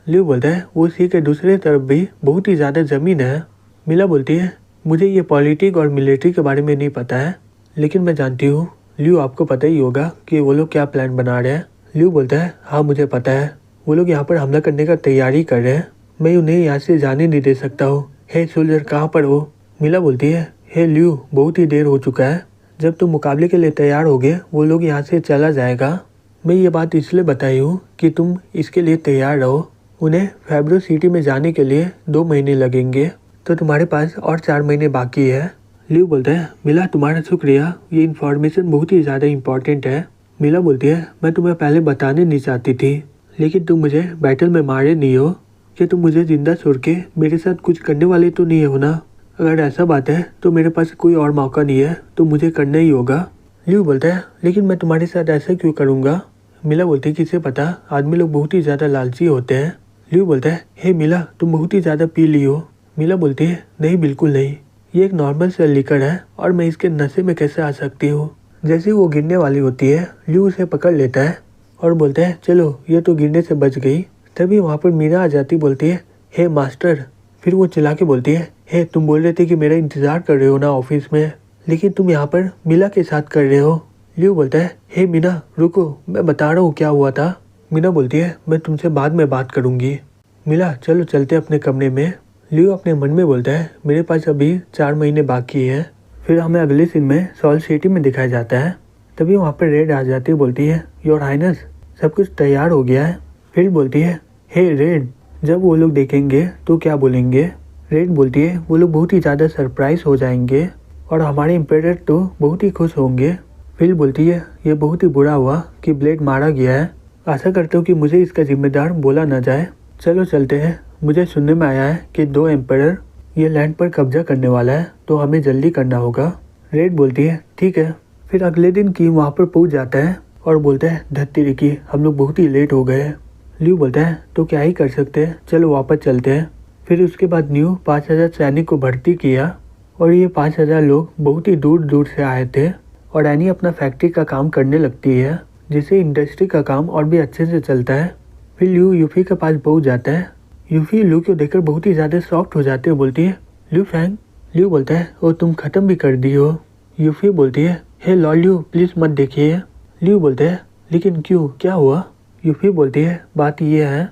ल्यू बोलता है वो सी के दूसरे तरफ भी बहुत ही ज़्यादा ज़मीन है। मीला बोलती है मुझे ये पॉलिटिक और मिलिट्री के बारे में नहीं पता है, लेकिन मैं जानती हूँ ल्यू आपको पता ही होगा कि वो लोग क्या प्लान बना रहे हैं। ल्यू बोलता है हाँ मुझे पता है, वो लोग यहाँ पर हमला करने का तैयारी कर रहे हैं, मैं उन्हें यहाँ से जाने नहीं दे सकता हूँ। हे सोल्जर कहाँ पर हो। मीला बोलती है हे ल्यू बहुत ही देर हो चुका है, जब तुम मुकाबले के लिए तैयार होगे वो लोग यहाँ से चला जाएगा, मैं ये बात इसलिए बताई हूँ कि तुम इसके लिए तैयार रहो, उन्हें फेब्रो सिटी में जाने के लिए 2 महीने लगेंगे, तो तुम्हारे पास और 4 महीने बाकी है। ल्यू बोलता है मिला तुम्हारा शुक्रिया, ये इन्फॉर्मेशन बहुत ही ज़्यादा इम्पोर्टेंट है। मिला बोलती है मैं तुम्हें पहले बताने नहीं चाहती थी, लेकिन तुम मुझे बैटल में मारे नहीं हो, कि तुम मुझे जिंदा छोड़ के मेरे साथ कुछ करने वाले तो नहीं हो ना। अगर ऐसा बात है तो मेरे पास कोई और मौका नहीं है, तो मुझे करना ही होगा। ल्यू बोलता है लेकिन मैं तुम्हारे साथ ऐसा क्यों करूँगा। मिला बोलती है किसे पता, आदमी लोग बहुत ही ज़्यादा लालची होते हैं। ल्यू बोलता है हे मिला तुम बहुत ही ज़्यादा पी ली हो। मिला बोलती है नहीं बिल्कुल नहीं, ये एक नॉर्मल सा लिकर है और मैं इसके नशे में कैसे आ सकती हूँ। जैसे वो गिरने वाली होती है ल्यू उसे पकड़ लेता है और बोलता है चलो ये तो गिरने से बच गई। तभी वहाँ पर मीरा आ जाती, बोलती है हे मास्टर। फिर वो चिल्ला के बोलती है हे तुम बोल रहे थे कि मेरा इंतज़ार कर रहे हो ना ऑफिस में, लेकिन तुम यहाँ पर मिला के साथ कर रहे हो। ल्यू बोलता है हे मीना रुको, मैं बता रहा हूँ क्या हुआ था। मीना बोलती है मैं तुमसे बाद में बात करूँगी। मिला चलो चलते अपने कमरे में। ल्यू अपने मन में बोलता है मेरे पास अभी 4 महीने बाकी है। फिर हमें अगले सीन में सॉल सिटी में दिखाया जाता है। तभी वहाँ पर रेड आ जाती है, बोलती है योर हाइनेस सब कुछ तैयार हो गया है। फिर बोलती है हे रेड, जब वो लोग देखेंगे तो क्या बोलेंगे। रेड बोलती है वो लोग बहुत ही ज़्यादा सरप्राइज हो जाएंगे और हमारे एम्पेरर तो बहुत ही खुश होंगे। फिर बोलती है ये बहुत ही बुरा हुआ कि ब्लेड मारा गया है, आशा करता हूँ कि मुझे इसका जिम्मेदार बोला न जाए। चलो चलते हैं, मुझे सुनने में आया है कि 2 एम्पेरर ये लैंड पर कब्जा करने वाला है तो हमें जल्दी करना होगा। रेड बोलती है ठीक है। फिर अगले दिन की वहाँ पर पहुँच जाता है और बोलता है धत्ती की हम लोग बहुत ही लेट हो गए। ल्यू बोलता है तो क्या ही कर सकते हैं, चलो वापस चलते हैं। फिर उसके बाद न्यू 5000 सैनिक को भर्ती किया और ये 5000 लोग बहुत ही दूर दूर से आए थे और एनी अपना फैक्ट्री का काम करने लगती है, जिससे इंडस्ट्री का काम और भी अच्छे से चलता है। फिर ल्यू यूफी के पास पहुँच जाता है। यूफी ल्यू को देखकर बहुत ही ज़्यादा शॉक्ड हो जाती है, बोलती है ल्यू फैंग। ल्यू बोलता है ओ तुम ख़त्म भी कर दी हो। यूफी बोलती है हे लॉर्ड ल्यू प्लीज़ मत देखिए। ल्यू बोलता है लेकिन क्यों, क्या हुआ। यूफी बोलती है बात ये है।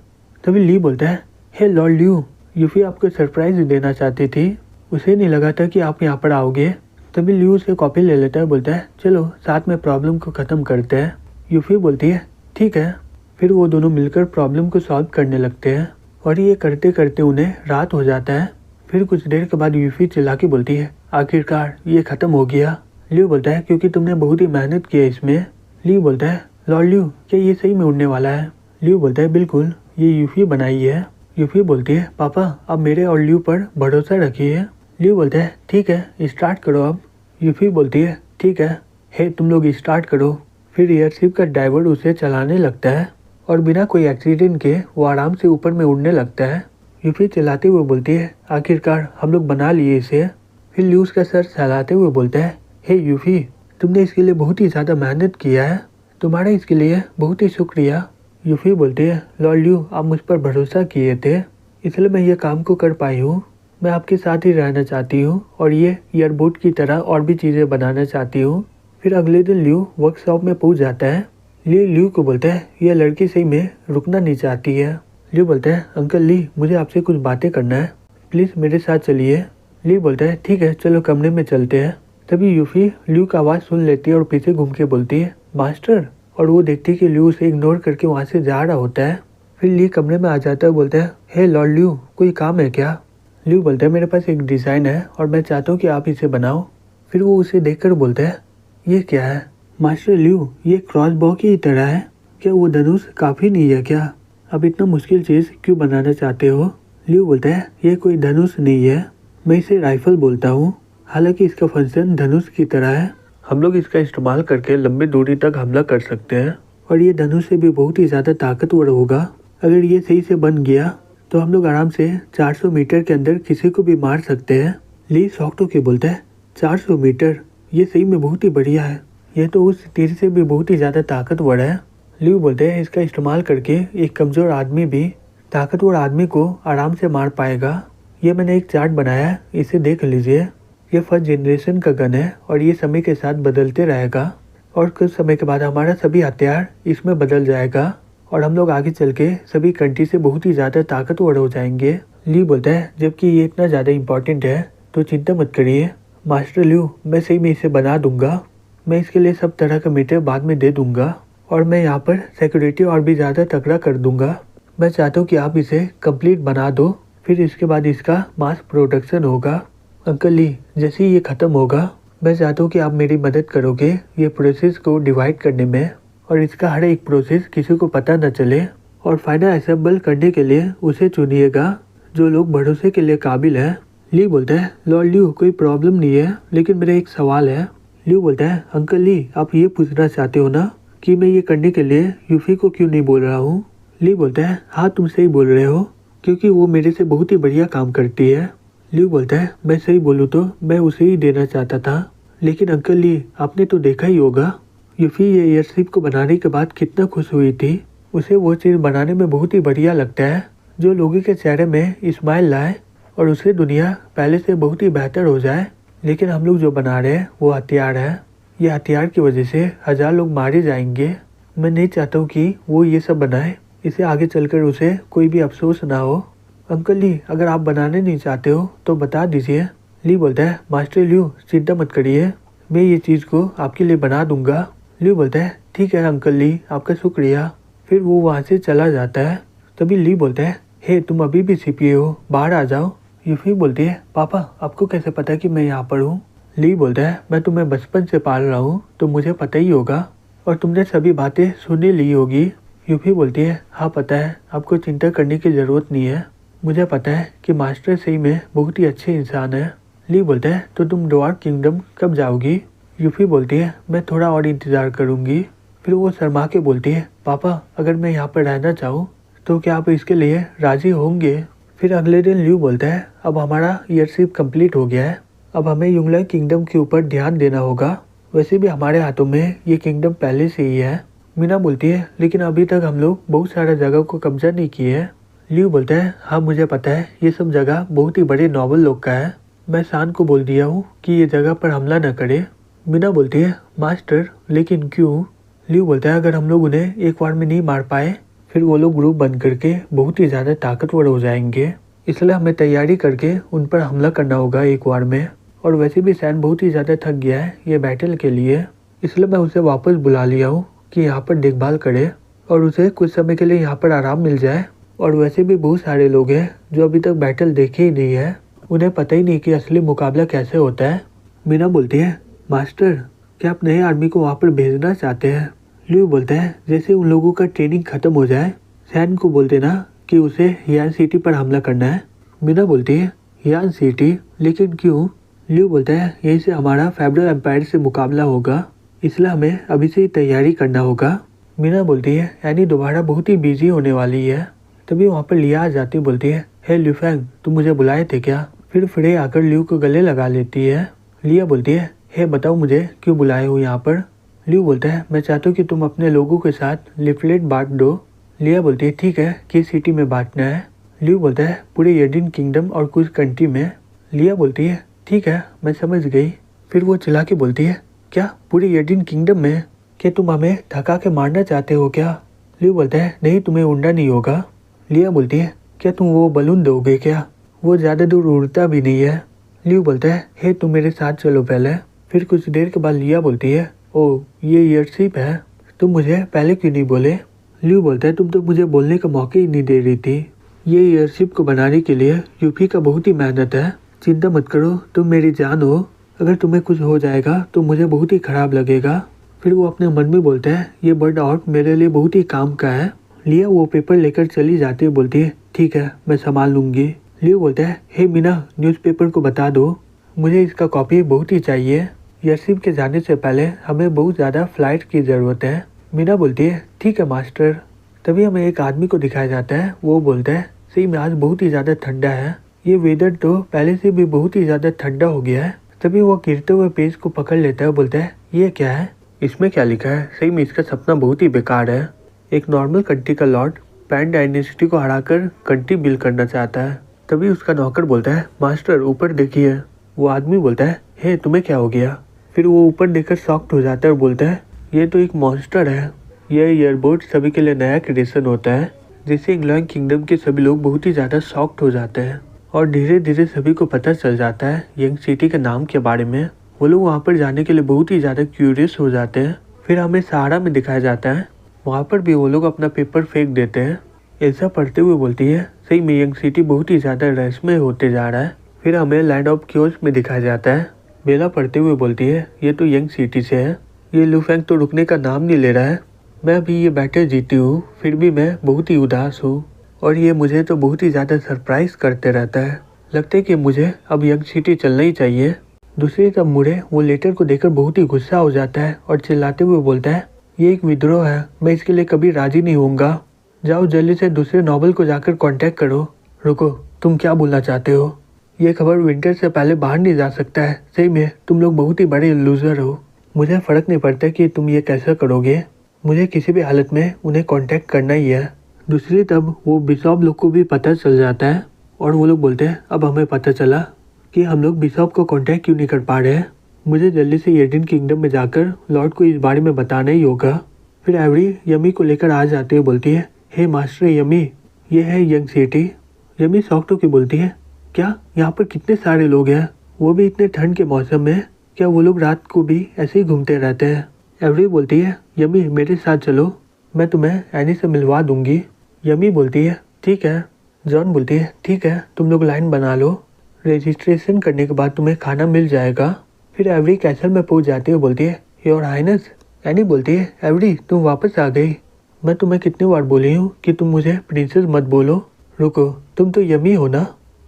तभी ली बोलता है हे लॉर्ड ल्यू, यूफी आपको सरप्राइज देना चाहती थी, उसे नहीं लगा था कि आप यहाँ पर आओगे। तभी ल्यू उसे कॉपी ले लेता है, बोलता है चलो साथ में प्रॉब्लम को ख़त्म करते हैं। यूफी बोलती है ठीक है। फिर वो दोनों मिलकर प्रॉब्लम को सॉल्व करने लगते हैं और ये करते करते उन्हें रात हो जाता है। फिर कुछ देर के बाद यूफी चिल्ला के बोलती है आखिरकार ये ख़त्म हो गया। ल्यू बोलता है क्योंकि तुमने बहुत ही मेहनत की है इसमें। ल्यू बोलता है लॉर्ड ल्यू क्या ये सही में उड़ने वाला है। ल्यू बोलता है बिल्कुल, ये यूफी बनाई है। यूफी बोलती है पापा अब मेरे और ल्यू पर भरोसा रखिए। ल्यू बोलता है ठीक है स्टार्ट करो अब। यूफी बोलती है ठीक है, हे तुम लोग स्टार्ट करो। फिर एयरशिप का ड्राइवर उसे चलाने लगता है और बिना कोई एक्सीडेंट के वो आराम से ऊपर में उड़ने लगता है। यूफी चलाते हुए बोलती है आखिरकार हम लोग बना लिए इसे। फिर ल्यू उसका सर सहलाते हुए बोलता है हे यूफी तुमने इसके लिए बहुत ही ज़्यादा मेहनत किया है, तुम्हारा इसके लिए बहुत ही शुक्रिया। यूफी बोलती है लॉर्ड ल्यू आप मुझ पर भरोसा किए थे इसलिए मैं ये काम को कर पाई हूँ। मैं आपके साथ ही रहना चाहती हूँ और ये ईयरबोट की तरह और भी चीज़ें बनाना चाहती हूँ। फिर अगले दिन ल्यू वर्कशॉप में पहुँच जाता है। ल्यू को बोलता है यह लड़की सही में रुकना नहीं चाहती है। ल्यू बोलता है अंकल ली मुझे आपसे कुछ बातें करना है, प्लीज़ मेरे साथ चलिए। ल्यू बोलता है ठीक है चलो कमरे में चलते हैं। तभी यूफी ल्यू का आवाज़ सुन लेती है और पीछे घूम के बोलती है मास्टर, और वो देखती है कि ल्यू उसे इग्नोर करके वहाँ से जा रहा होता है। फिर ली कमरे में आ जाता है, बोलता है हे लॉर्ड ल्यू कोई काम है क्या। ल्यू बोलता है मेरे पास एक डिज़ाइन है और मैं चाहता हूँ कि आप इसे बनाओ। फिर वो उसे देखकर बोलता है ये क्या है। मास्टर ल्यू ये क्रॉस बॉ की तरह है, क्या वो धनुष काफ़ी नहीं है क्या, अब इतना मुश्किल चीज़ क्यों बनाना चाहते हो। ल्यू बोलता है ये कोई धनुष नहीं है, मैं इसे राइफल बोलता हूँ, हालांकि इसका फंक्शन धनुष की तरह है, हम लोग इसका इस्तेमाल करके लंबी दूरी तक हमला कर सकते हैं और ये धनुष से भी बहुत ही ज़्यादा ताकतवर होगा। अगर ये सही से बन गया तो हम लोग आराम से 400 मीटर के अंदर किसी को भी मार सकते हैं। ली शॉक्ट होके बोलता है 400 मीटर, ये सही में बहुत ही बढ़िया है, यह तो उस तीर से भी बहुत ही ज़्यादा ताकतवर है। ल्यू बोलते हैं इसका इस्तेमाल करके एक कमज़ोर आदमी भी ताकतवर आदमी को आराम से मार पाएगा। ये मैंने एक चार्ट बनाया है, इसे देख लीजिए। ये फर्स्ट जनरेशन का गन है और ये समय के साथ बदलते रहेगा और कुछ समय के बाद हमारा सभी हथियार इसमें बदल जाएगा और हम लोग आगे चल के सभी कंट्री से बहुत ही ज़्यादा ताकतवर हो जाएंगे। ली बोलता है जबकि ये इतना ज़्यादा इम्पोर्टेंट है तो चिंता मत करिए मास्टर ल्यू, मैं सही में इसे बना दूंगा, मैं इसके लिए सब तरह का मटेरियल बाद में दे दूंगा और मैं यहाँ पर सिक्योरिटी और भी ज़्यादा तगड़ा कर दूंगा। मैं चाहता हूँ कि आप इसे कंप्लीट बना दो, फिर इसके बाद इसका मास प्रोडक्शन होगा। अंकल ली जैसे ही ये ख़त्म होगा मैं चाहता हूँ कि आप मेरी मदद करोगे ये प्रोसेस को डिवाइड करने में और इसका हर एक प्रोसेस किसी को पता न चले और फाइनल असेंबल करने के लिए उसे चुनिएगा जो लोग भरोसे के लिए काबिल है। ली बोलता है लॉर्ड ल्यू कोई प्रॉब्लम नहीं है, लेकिन मेरा एक सवाल है, लियो बोलता है अंकल ली आप ये पूछना चाहते हो ना कि मैं ये करने के लिए यूफी को क्यों नहीं बोल रहा हूँ। ली बोलता है हाँ तुम सही बोल रहे हो क्योंकि वो मेरे से बहुत ही बढ़िया काम करती है। लियो बोलता है मैं सही बोलूँ तो मैं उसे ही देना चाहता था, लेकिन अंकल ली आपने तो देखा ही होगा यूफी ये एयरशिप को बनाने के बाद कितना खुश हुई थी। उसे वो चीज़ बनाने में बहुत ही बढ़िया लगता है जो लोगों के चेहरे में स्माइल लाए और उसे दुनिया पहले से बहुत ही बेहतर हो जाए। लेकिन हम लोग जो बना रहे हैं वो हथियार है, ये हथियार की वजह से 1000 लोग मारे जाएंगे। मैं नहीं चाहता हूँ कि वो ये सब बनाए, इसे आगे चलकर उसे कोई भी अफसोस ना हो। अंकल ली अगर आप बनाने नहीं चाहते हो तो बता दीजिए। ली बोलता है मास्टर लियो चिंता मत करिए, मैं ये चीज़ को आपके लिए बना दूंगा। लियो बोलता है ठीक है अंकल ली आपका शुक्रिया। फिर वो वहाँ से चला जाता है। तभी ली बोलता है हे तुम अभी भी छिपिए हो, बाहर आ जाओ। यूफी बोलती है पापा आपको कैसे पता कि मैं यहाँ पर हूँ। ली बोलता है मैं तुम्हें बचपन से पाल रहा हूँ तो मुझे पता ही होगा और तुमने सभी बातें सुन ली होगी। यूफी बोलती है हाँ पता है, आपको चिंता करने की ज़रूरत नहीं है, मुझे पता है कि मास्टर सही में बहुत ही अच्छे इंसान है। ली बोलता है तो तुम ड्वार्फ किंगडम कब जाओगी। यूफी बोलती है मैं थोड़ा और इंतज़ार करूँगी। फिर वो शर्मा के बोलती है पापा अगर मैं यहाँ पर रहना चाहूँ तो क्या आप इसके लिए राज़ी होंगे। फिर अगले दिन लियो बोलता है अब हमारा एयरशिप कंप्लीट हो गया है, अब हमें युंगलैंग किंगडम के ऊपर ध्यान देना होगा, वैसे भी हमारे हाथों में ये किंगडम पहले से ही है। मीना बोलती है लेकिन अभी तक हम लोग बहुत सारा जगह को कब्जा नहीं किए है। लियो बोलता है हाँ मुझे पता है ये सब जगह बहुत ही बड़े नॉबल लोग का है, मैं शान को बोल दिया हूँ कि ये जगह पर हमला न करे। मीना बोलती है मास्टर लेकिन क्यों। लियो बोलता है अगर हम लोग उन्हें एक बार में नहीं मार पाए फिर वो लोग ग्रुप बन करके बहुत ही ज़्यादा ताकतवर हो जाएंगे, इसलिए हमें तैयारी करके उन पर हमला करना होगा एक बार में। और वैसे भी सैन बहुत ही ज़्यादा थक गया है ये बैटल के लिए, इसलिए मैं उसे वापस बुला लिया हूँ कि यहाँ पर देखभाल करे और उसे कुछ समय के लिए यहाँ पर आराम मिल जाए। और वैसे भी बहुत सारे लोग हैं जो अभी तक बैटल देखे ही नहीं है, उन्हें पता ही नहीं कि असली मुकाबला कैसे होता है। मीना बोलती है मास्टर क्या आप नए आर्मी को वहाँ पर भेजना चाहते हैं। लियो बोलता है जैसे उन लोगों का ट्रेनिंग खत्म हो जाए सैन को बोल देना कि उसे हियान सिटी पर हमला करना है। मीना बोलती है हियान सिटी लेकिन क्यों। लियो बोलता है यहीं से हमारा फेडरल एम्पायर से मुकाबला होगा, इसलिए हमें अभी से ही तैयारी करना होगा। मीना बोलती है यानी दोबारा बहुत ही बिजी होने वाली है। तभी वहाँ पर लिया आ जाती बोलती है हे ल्यूफेंग तुम मुझे बुलाए थे क्या। फिर फ्रे आकर लियो को गले लगा लेती है। लिया बोलती है हे बताओ मुझे क्यों बुलाए हो यहाँ पर। लियो बोलता है मैं चाहता हूँ कि तुम अपने लोगों के साथ लिफलेट बांट दो। लिया बोलती है ठीक है किस सिटी में बांटना है। लियो बोलता है पूरे येडिन किंगडम और कुछ कंट्री में। लिया बोलती है ठीक है मैं समझ गई। फिर वो चिल्ला के बोलती है क्या पूरे येडिन किंगडम में, क्या तुम हमें थका के मारना चाहते हो क्या। लियो बोलता है नहीं तुम्हें उड़ना नहीं होगा। लिया बोलती है क्या तुम वो बलून दोगे क्या, वो ज़्यादा दूर उड़ता भी नहीं है। लियो बोलता है हे तुम मेरे साथ चलो पहले। फिर कुछ देर के बाद लिया बोलती है ओ ये एयरशिप है, तुम मुझे पहले क्यों नहीं बोले। लियो बोलता है तुम तो मुझे बोलने का मौका ही नहीं दे रही थी, ये एयरशिप को बनाने के लिए यूपी का बहुत ही मेहनत है, चिंता मत करो तुम मेरी जान हो, अगर तुम्हें कुछ हो जाएगा तो मुझे बहुत ही ख़राब लगेगा। फिर वो अपने मन में बोलता है ये बर्ड आउट मेरे लिए बहुत ही काम का है। लिया वो पेपर लेकर चली जाती है, बोलती है ठीक है मैं संभाल लूँगी। लियो बोलता है हे मीना न्यूज़पेपर को बता दो, मुझे इसका कॉपी बहुत ही चाहिए, एयरशिप के जाने से पहले हमें बहुत ज़्यादा फ्लाइट की ज़रूरत है। मीना बोलती है ठीक है मास्टर। तभी हमें एक आदमी को दिखाया जाता है, वो बोलता है सही में आज बहुत ही ज़्यादा ठंडा है, ये वेदर तो पहले से भी बहुत ही ज़्यादा ठंडा हो गया है। तभी वो गिरते हुए पेज को पकड़ लेता है, बोलता है ये क्या है, इसमें क्या लिखा है, सही में इसका सपना बहुत ही बेकार है। एक नॉर्मल कंट्री का लॉर्ड पैन डायनेस्टी को हराकर कंट्री बिल्ड करना चाहता है। तभी उसका नौकर बोलता है मास्टर ऊपर देखिए। वो आदमी बोलता है हे तुम्हें क्या हो गया। फिर वो ऊपर देखकर शॉक्ड हो जाता है और बोलता है ये तो एक मॉन्स्टर है, यह एयरबोट सभी के लिए नया क्रिएशन होता है, जिससे इंग्लैंड किंगडम के सभी लोग बहुत ही ज़्यादा शॉक्ड हो जाते हैं और धीरे धीरे सभी को पता चल जाता है यंग सिटी के नाम के बारे में। वो लोग वहाँ पर जाने के लिए बहुत ही ज़्यादा क्यूरियस हो जाते हैं। फिर हमें सहारा में दिखाया जाता है, वहाँ पर भी वो लोग अपना पेपर फेंक देते हैं। ऐसा पढ़ते हुए बोलती है सही में यंग सिटी बहुत ही ज़्यादा रहस्यमय होते जा रहा है। फिर हमें लैंड ऑफ क्योस में दिखाया जाता है, बेला पढ़ते हुए बोलती है ये तो यंग सिटी से है, ये लुफेंग तो रुकने का नाम नहीं ले रहा है, मैं अभी ये बैटल जीती हूँ फिर भी मैं बहुत ही उदास हूँ और ये मुझे तो बहुत ही ज़्यादा सरप्राइज करते रहता है, लगता है कि मुझे अब यंग सिटी चलना ही चाहिए। दूसरी तरफ मुरे वो लेटर को देखकर बहुत ही गुस्सा हो जाता है और चिल्लाते हुए बोलता है, ये एक विद्रोह है, मैं इसके लिए कभी राजी नहीं होऊंगा। जाओ जल्दी से दूसरे नॉवल को जाकर कांटेक्ट करो। रुको, तुम क्या बोलना चाहते हो? ये खबर विंटर से पहले बाहर नहीं जा सकता है। सही में तुम लोग बहुत ही बड़े लूजर हो। मुझे फ़र्क नहीं पड़ता कि तुम ये कैसे करोगे, मुझे किसी भी हालत में उन्हें कांटेक्ट करना ही है। दूसरी तरफ वो बिशॉप लोग को भी पता चल जाता है और वो लोग बोलते हैं, अब हमें पता चला कि हम लोग बिशॉप को कांटेक्ट क्यों नहीं कर पा रहे हैं। मुझे जल्दी से येडिन किंगडम में जाकर लॉर्ड को इस बारे में बताना ही होगा। फिर एवरी यमी को लेकर आ जाती है, बोलती है, हे मास्टर यमी, ये है यंग सिटी। यमी शॉक्ड होकर बोलती है, क्या यहाँ पर कितने सारे लोग हैं, वो भी इतने ठंड के मौसम में? क्या वो लोग रात को भी ऐसे ही घूमते रहते हैं? एवरी बोलती है, यमी मेरे साथ चलो, मैं तुम्हें एनी से मिलवा दूंगी। यमी बोलती है, ठीक है। जॉन बोलती है, ठीक है, तुम लोग लाइन बना लो, रजिस्ट्रेशन करने के बाद तुम्हें खाना मिल जाएगा। फिर एवरी कैसल में पहुंच जाती है, बोलती है, योर हाइनेस। एनी बोलती है, एवरी तुम वापस आ गई, मैं तुम्हें कितनी बार बोली हूँ कि तुम मुझे प्रिंसेस मत बोलो। रुको, तुम तो यमी हो ना?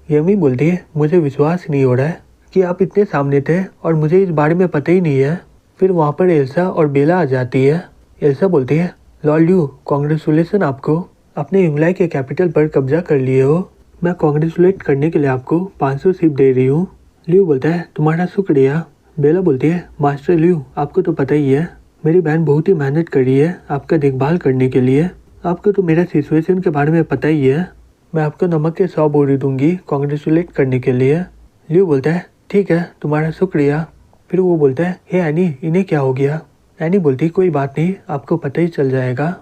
यमी बोलती है, मुझे विश्वास नहीं हो रहा है कि आप इतने सामने थे और मुझे इस बारे में पता ही नहीं है। फिर वहाँ पर एल्सा और बेला आ जाती है। एल्सा बोलती है, लॉर्ड ल्यू, कॉन्ग्रेचुलेसन, आपको अपने इंग्लैंड के कैपिटल पर कब्जा कर लिए हो। मैं कॉन्ग्रेचुलेट करने के लिए आपको 500 सिप दे रही हूँ। ल्यू बोलता है, तुम्हारा शुक्रिया। बेला बोलती है, मास्टर ल्यू, आपको तो पता ही है मेरी बहन बहुत ही मेहनत करी है आपका देखभाल करने के लिए। आपको तो मेरा सिचुएशन के बारे में पता ही है। मैं आपको नमक के 100 बोरी दूंगी कॉन्ग्रेचुलेट करने के लिए। ल्यू बोलता है, ठीक है, तुम्हारा शुक्रिया। फिर वो बोलता है, हे एनी, इन्हें क्या हो गया? एनी बोलती है, कोई बात नहीं, आपको पता ही चल जाएगा।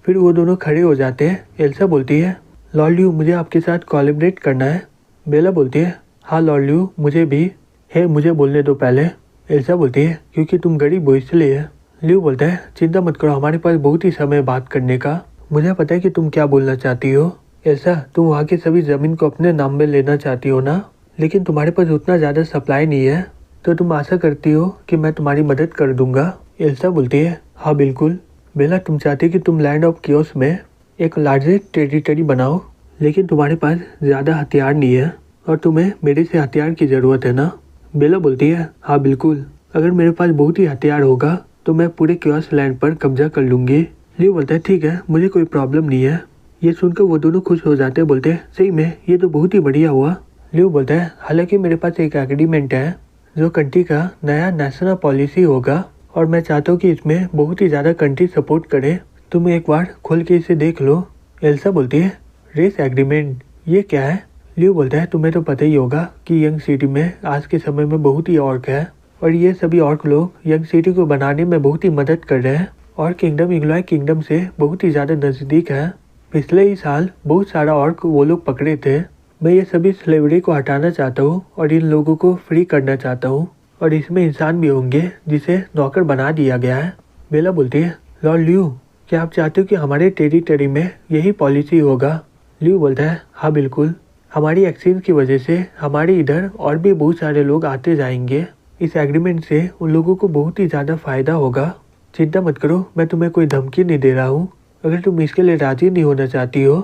फिर वो दोनों खड़े हो जाते हैं। एल्सा बोलती है, लॉर्ड ल्यू, मुझे आपके साथ कोलैबोरेट करना है। बेला बोलती है, हाँ लॉर्ड ल्यू, मुझे भी। हे, मुझे बोलने दो पहले। एल्सा बोलती है, क्योंकि तुम गरीब हो इसलिए। ल्यू बोलता है, चिंता मत करो, हमारे पास बहुत ही समय बात करने का। मुझे पता है कि तुम क्या बोलना चाहती हो। एल्सा, तुम वहाँ की सभी ज़मीन को अपने नाम में लेना चाहती हो ना, लेकिन तुम्हारे पास उतना ज़्यादा सप्लाई नहीं है, तो तुम आशा करती हो कि मैं तुम्हारी मदद कर दूंगा। एल्सा बोलती है, हाँ बिल्कुल। बेला, तुम चाहती कि तुम लैंड ऑफ कियोस में एक लार्जेस्ट टेरिटरी बनाओ, लेकिन तुम्हारे पास ज़्यादा हथियार नहीं है और तुम्हें मेरे से हथियार की ज़रूरत है ना। बेला बोलती है, हाँ बिल्कुल, अगर मेरे पास बहुत ही हथियार होगा तो मैं पूरे कियोस लैंड पर कब्जा कर लूँगी। ल्यू बोलता है, ठीक है, मुझे कोई प्रॉब्लम नहीं है। ये सुनकर वो दोनों खुश हो जाते हैं, बोलते हैं, सही में ये तो बहुत ही बढ़िया हुआ। ल्यू बोलता है, हालांकि मेरे पास एक एग्रीमेंट है जो कंट्री का नया नेशनल पॉलिसी होगा और मैं चाहता हूँ कि इसमें बहुत ही ज़्यादा कंट्री सपोर्ट करे। तुम एक बार खोल के इसे देख लो। एल्सा बोलती है, रेस एग्रीमेंट, ये क्या है? ल्यू बोलता है, तुम्हें तो पता ही होगा कि यंग सिटी में आज के समय में बहुत ही ऑर्क है और ये सभी ऑर्क लोग यंग सिटी को बनाने में बहुत ही मदद कर रहे हैं और किंगडम इंग्लैंड किंगडम से बहुत ही ज़्यादा नज़दीक है। पिछले ही साल बहुत सारा ऑर्क वो लोग पकड़े थे। मैं ये सभी स्लेवरी को हटाना चाहता हूँ और इन लोगों को फ्री करना चाहता हूँ और इसमें इंसान भी होंगे जिसे नौकर बना दिया गया है। बेला बोलती है, लॉर्ड ल्यू, क्या आप चाहते हो कि हमारे टेरिटरी में यही पॉलिसी होगा? ल्यू बोलता है, हाँ बिल्कुल, हमारी एक्सचेंज की वजह से हमारे इधर और भी बहुत सारे लोग आते जाएंगे। इस एग्रीमेंट से उन लोगों को बहुत ही ज़्यादा फायदा होगा। चिंता मत करो, मैं तुम्हें कोई धमकी नहीं दे रहा हूँ। अगर तुम इसके लिए राजी नहीं होना चाहती हो,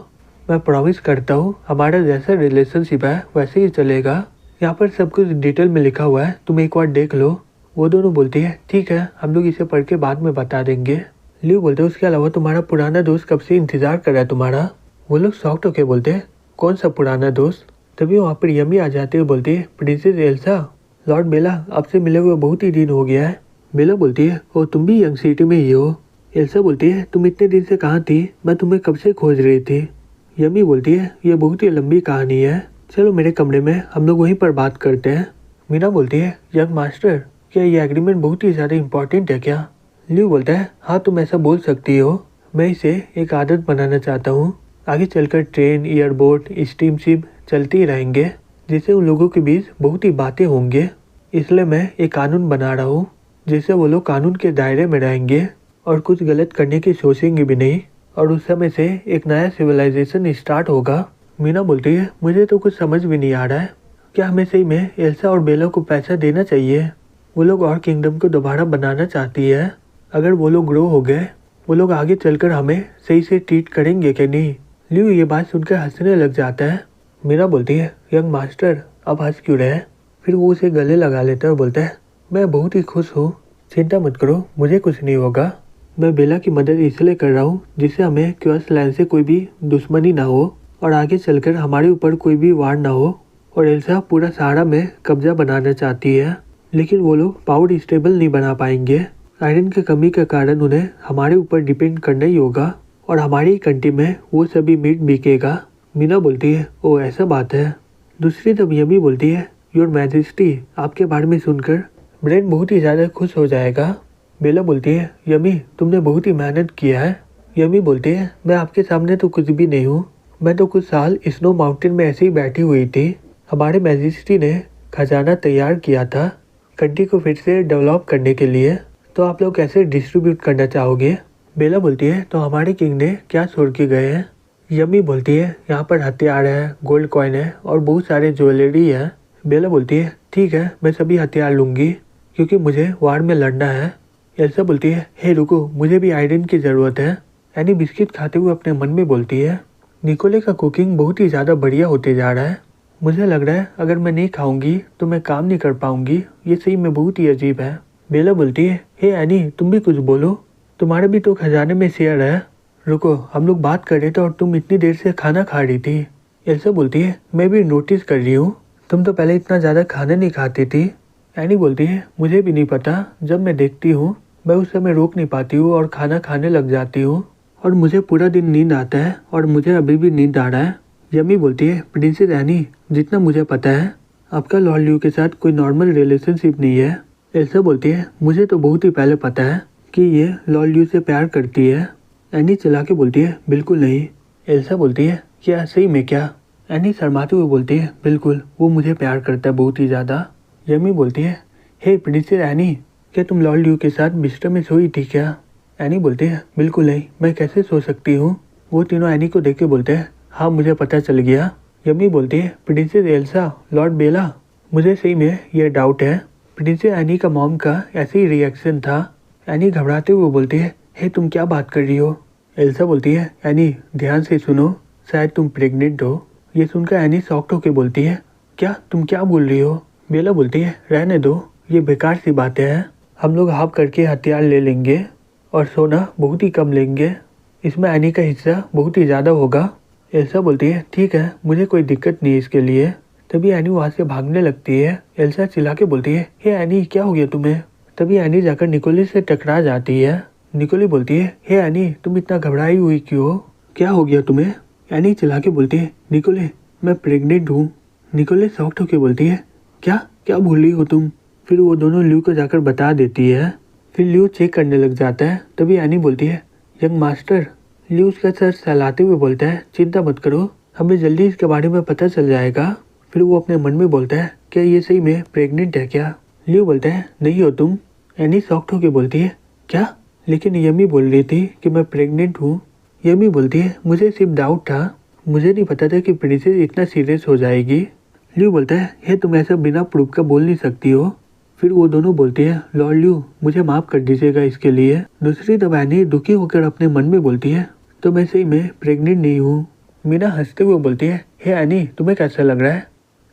मैं प्रॉमिस करता हूँ हमारा जैसा रिलेशनशिप है वैसे ही चलेगा। यहाँ पर सब कुछ डिटेल में लिखा हुआ है, तुम एक बार देख लो। वो दोनों बोलती है, ठीक है, हम लोग इसे पढ़ के बाद में बता देंगे। ल्यू बोलते हैं, उसके अलावा तुम्हारा पुराना दोस्त कब से इंतजार कर रहा है तुम्हारा। वो लोग शॉक्ड होके बोलते हैं, कौन सा पुराना दोस्त? तभी वहाँ पर यमी आ जाते हुए बोलती है, प्रिंसेस एल्सा, लॉर्ड बेला, आपसे मिले हुए बहुत ही दिन हो गया है। बेला बोलती है, ओ तुम भी यंग सिटी में ही हो। एल्सा बोलती है, तुम इतने दिन से कहाँ थी, मैं तुम्हें कब से खोज रही थी। यमी बोलती है, ये बहुत ही लंबी कहानी है, चलो मेरे कमरे में हम लोग वहीं पर बात करते हैं। मीना बोलती है, यंग मास्टर, क्या ये एग्रीमेंट बहुत ही ज़्यादा इम्पोर्टेंट है क्या? ल्यू बोलता है, हाँ तुम ऐसा बोल सकती हो, मैं इसे एक आदत बनाना चाहता हूँ। आगे चलकर ट्रेन, एयरबोट, स्टीमशिप चलती ही रहेंगे, जिससे उन लोगों के बीच बहुत ही बातें होंगे। इसलिए मैं एक कानून बना रहा हूँ जिससे वो लोग कानून के दायरे में रहेंगे और कुछ गलत करने की सोचेंगे भी नहीं और उस समय से एक नया सिविलाइजेशन स्टार्ट होगा। मीना बोलती है, मुझे तो कुछ समझ भी नहीं आ रहा है, क्या हमें सही में एल्सा और बेला को पैसा देना चाहिए? वो लोग और किंगडम को दोबारा बनाना चाहती है। अगर वो लोग ग्रो हो गए, वो लोग आगे चलकर हमें सही से ट्रीट करेंगे कि नहीं? ल्यू ये बात सुनकर हंसने लग जाता है। मीना बोलती है, यंग मास्टर, अब हंस क्यों रहे? फिर वो उसे गले लगा लेता है और बोलता है, मैं बहुत ही खुश हूँ, चिंता मत करो, मुझे कुछ नहीं होगा। मैं बेला की मदद इसलिए कर रहा हूँ जिससे हमें क्योस लैंड से कोई भी दुश्मनी ना हो और आगे चलकर हमारे ऊपर कोई भी वार ना हो। और एल्सा पूरा सहारा में कब्जा बनाना चाहती है, लेकिन वो लोग पावर स्टेबल नहीं बना पाएंगे। आयरन की कमी के कारण उन्हें हमारे ऊपर डिपेंड करना ही होगा और हमारी कंट्री में वो सभी मीट बिकेगा। मीना बोलती है, ओ ऐसा बात है। दूसरी तब यमी बोलती है, योर मैजेस्टी, आपके बारे में सुनकर ब्रेन बहुत ही ज़्यादा खुश हो जाएगा। बेला बोलती है, यमी तुमने बहुत ही मेहनत किया है। यमी बोलती है, मैं आपके सामने तो कुछ भी नहीं हूँ, मैं तो कुछ साल स्नो माउंटेन में ऐसे ही बैठी हुई थी। हमारे मैजेस्टी ने खजाना तैयार किया था कंट्री को फिर से डेवलप करने के लिए, तो आप लोग कैसे डिस्ट्रीब्यूट करना चाहोगे। बेला बोलती है, तो हमारे किंग ने क्या छोड़ के गए हैं। यमी बोलती है, यहाँ पर हथियार है, गोल्ड कॉइन है और बहुत सारे ज्वेलरी है। बेला बोलती है, ठीक है, मैं सभी हथियार लूँगी क्योंकि मुझे वार में लड़ना है। एल्सा बोलती है, हे रुको, मुझे भी आयरन की ज़रूरत है। एनी बिस्किट खाते हुए अपने मन में बोलती है, निकोले का कुकिंग बहुत ही ज़्यादा बढ़िया होते जा रहा है। मुझे लग रहा है अगर मैं नहीं खाऊंगी तो मैं काम नहीं कर पाऊंगी, ये सही में बहुत ही अजीब है। बेला बोलती है, हे एनी तुम भी कुछ बोलो, तुम्हारे भी तो खजाने में शेयर है। रुको, हम लोग बात कर रहे थे और तुम इतनी देर से खाना खा रही थी। एल्सा बोलती है, मैं भी नोटिस कर रही हूँ, तुम तो पहले इतना ज़्यादा खाना नहीं खाती थी। एनी बोलती है, मुझे भी नहीं पता, जब मैं देखती हूँ मैं उस समय रोक नहीं पाती हूँ और खाना खाने लग जाती हूँ और मुझे पूरा दिन नींद आता है और मुझे अभी भी नींद आ रहा है। यमी बोलती है, प्रिंसेस एनी, जितना मुझे पता है आपका लॉर्ड ल्यू के साथ कोई नॉर्मल रिलेशनशिप नहीं है। एल्सा बोलती है, मुझे तो बहुत ही पहले पता है कि ये लॉर्ड ल्यू से प्यार करती है। एनी चला के बोलती है, बिल्कुल नहीं। एल्सा बोलती है, क्या सही में क्या। एनी शर्माते हुए बोलती है, बिल्कुल, वो मुझे प्यार करता है बहुत ही ज़्यादा। यमी बोलती है, हे प्रिंसेस एनी, क्या तुम लॉर्ड ल्यू के साथ बिस्तर में सोई थी क्या। एनी बोलती है, बिल्कुल नहीं, मैं कैसे सो सकती हूँ। वो तीनों एनी को देख के बोलते हैं, हाँ मुझे पता चल गया। यमी बोलती है, प्रिंसेस एल्सा, लॉर्ड बेला, मुझे सही में ये डाउट है। प्रिंसेस एनी का मॉम का ऐसे ही रिएक्शन था। एनी घबराते हुए बोलती है, हे तुम क्या बात कर रही हो। एल्सा बोलती है, एनी ध्यान से सुनो, शायद तुम प्रेग्नेंट हो। ये सुनकर एनी शॉक्ड होकर बोलती है, क्या तुम क्या बोल रही हो। बेला बोलती है, रहने दो, ये बेकार सी बातें हैं, हम लोग हाफ करके हथियार ले लेंगे और सोना बहुत ही कम लेंगे, इसमें एनी का हिस्सा बहुत ही ज़्यादा होगा। एल्सा बोलती है, ठीक है, मुझे कोई दिक्कत नहीं इसके लिए। तभी एनी वहाँ से भागने लगती है। एल्सा चिल्ला के बोलती है, हे एनी क्या हो गया तुम्हें। तभी एनी जाकर निकोली से टकरा जाती है। निकोली बोलती है, हे एनी तुम इतना घबराई हुई क्यों, क्या हो गया तुम्हें। एनी चिल्ला के बोलती है, निकोली मैं प्रेग्नेंट हूँ। निकोली शॉक्ड होकर बोलती है, क्या क्या बोल रही हो तुम। फिर वो दोनों ल्यू को जाकर बता देती है। फिर ल्यू चेक करने लग जाता है। तभी एनी बोलती है, यंग मास्टर। ल्यू उसका सर सहलाते हुए बोलता है, चिंता मत करो, हमें जल्दी इसके बारे में पता चल जाएगा। फिर वो अपने मन में बोलता है, क्या ये सही में प्रेग्नेंट है क्या। ल्यू बोलता है, नहीं हो तुम। एनी शॉक्ड होकर बोलती है, क्या, लेकिन यमी बोल रही थी कि मैं प्रेग्नेंट हूँ। यमी बोलती है, मुझे सिर्फ डाउट था, मुझे नहीं पता था कि प्रिंसेस इतना सीरियस हो जाएगी। ल्यू बोलता है, हे तुम ऐसा बिना प्रूफ का बोल नहीं सकती हो। फिर वो दोनों बोलते हैं, लॉर्ड ल्यू मुझे माफ़ कर दीजिएगा इसके लिए। दूसरी तरफ एनी दुखी होकर अपने मन में बोलती है, तो मैं सही में प्रेग्नेंट नहीं हूँ। मीना हंसते हुए बोलती है, हे एनी तुम्हें कैसा लग रहा है,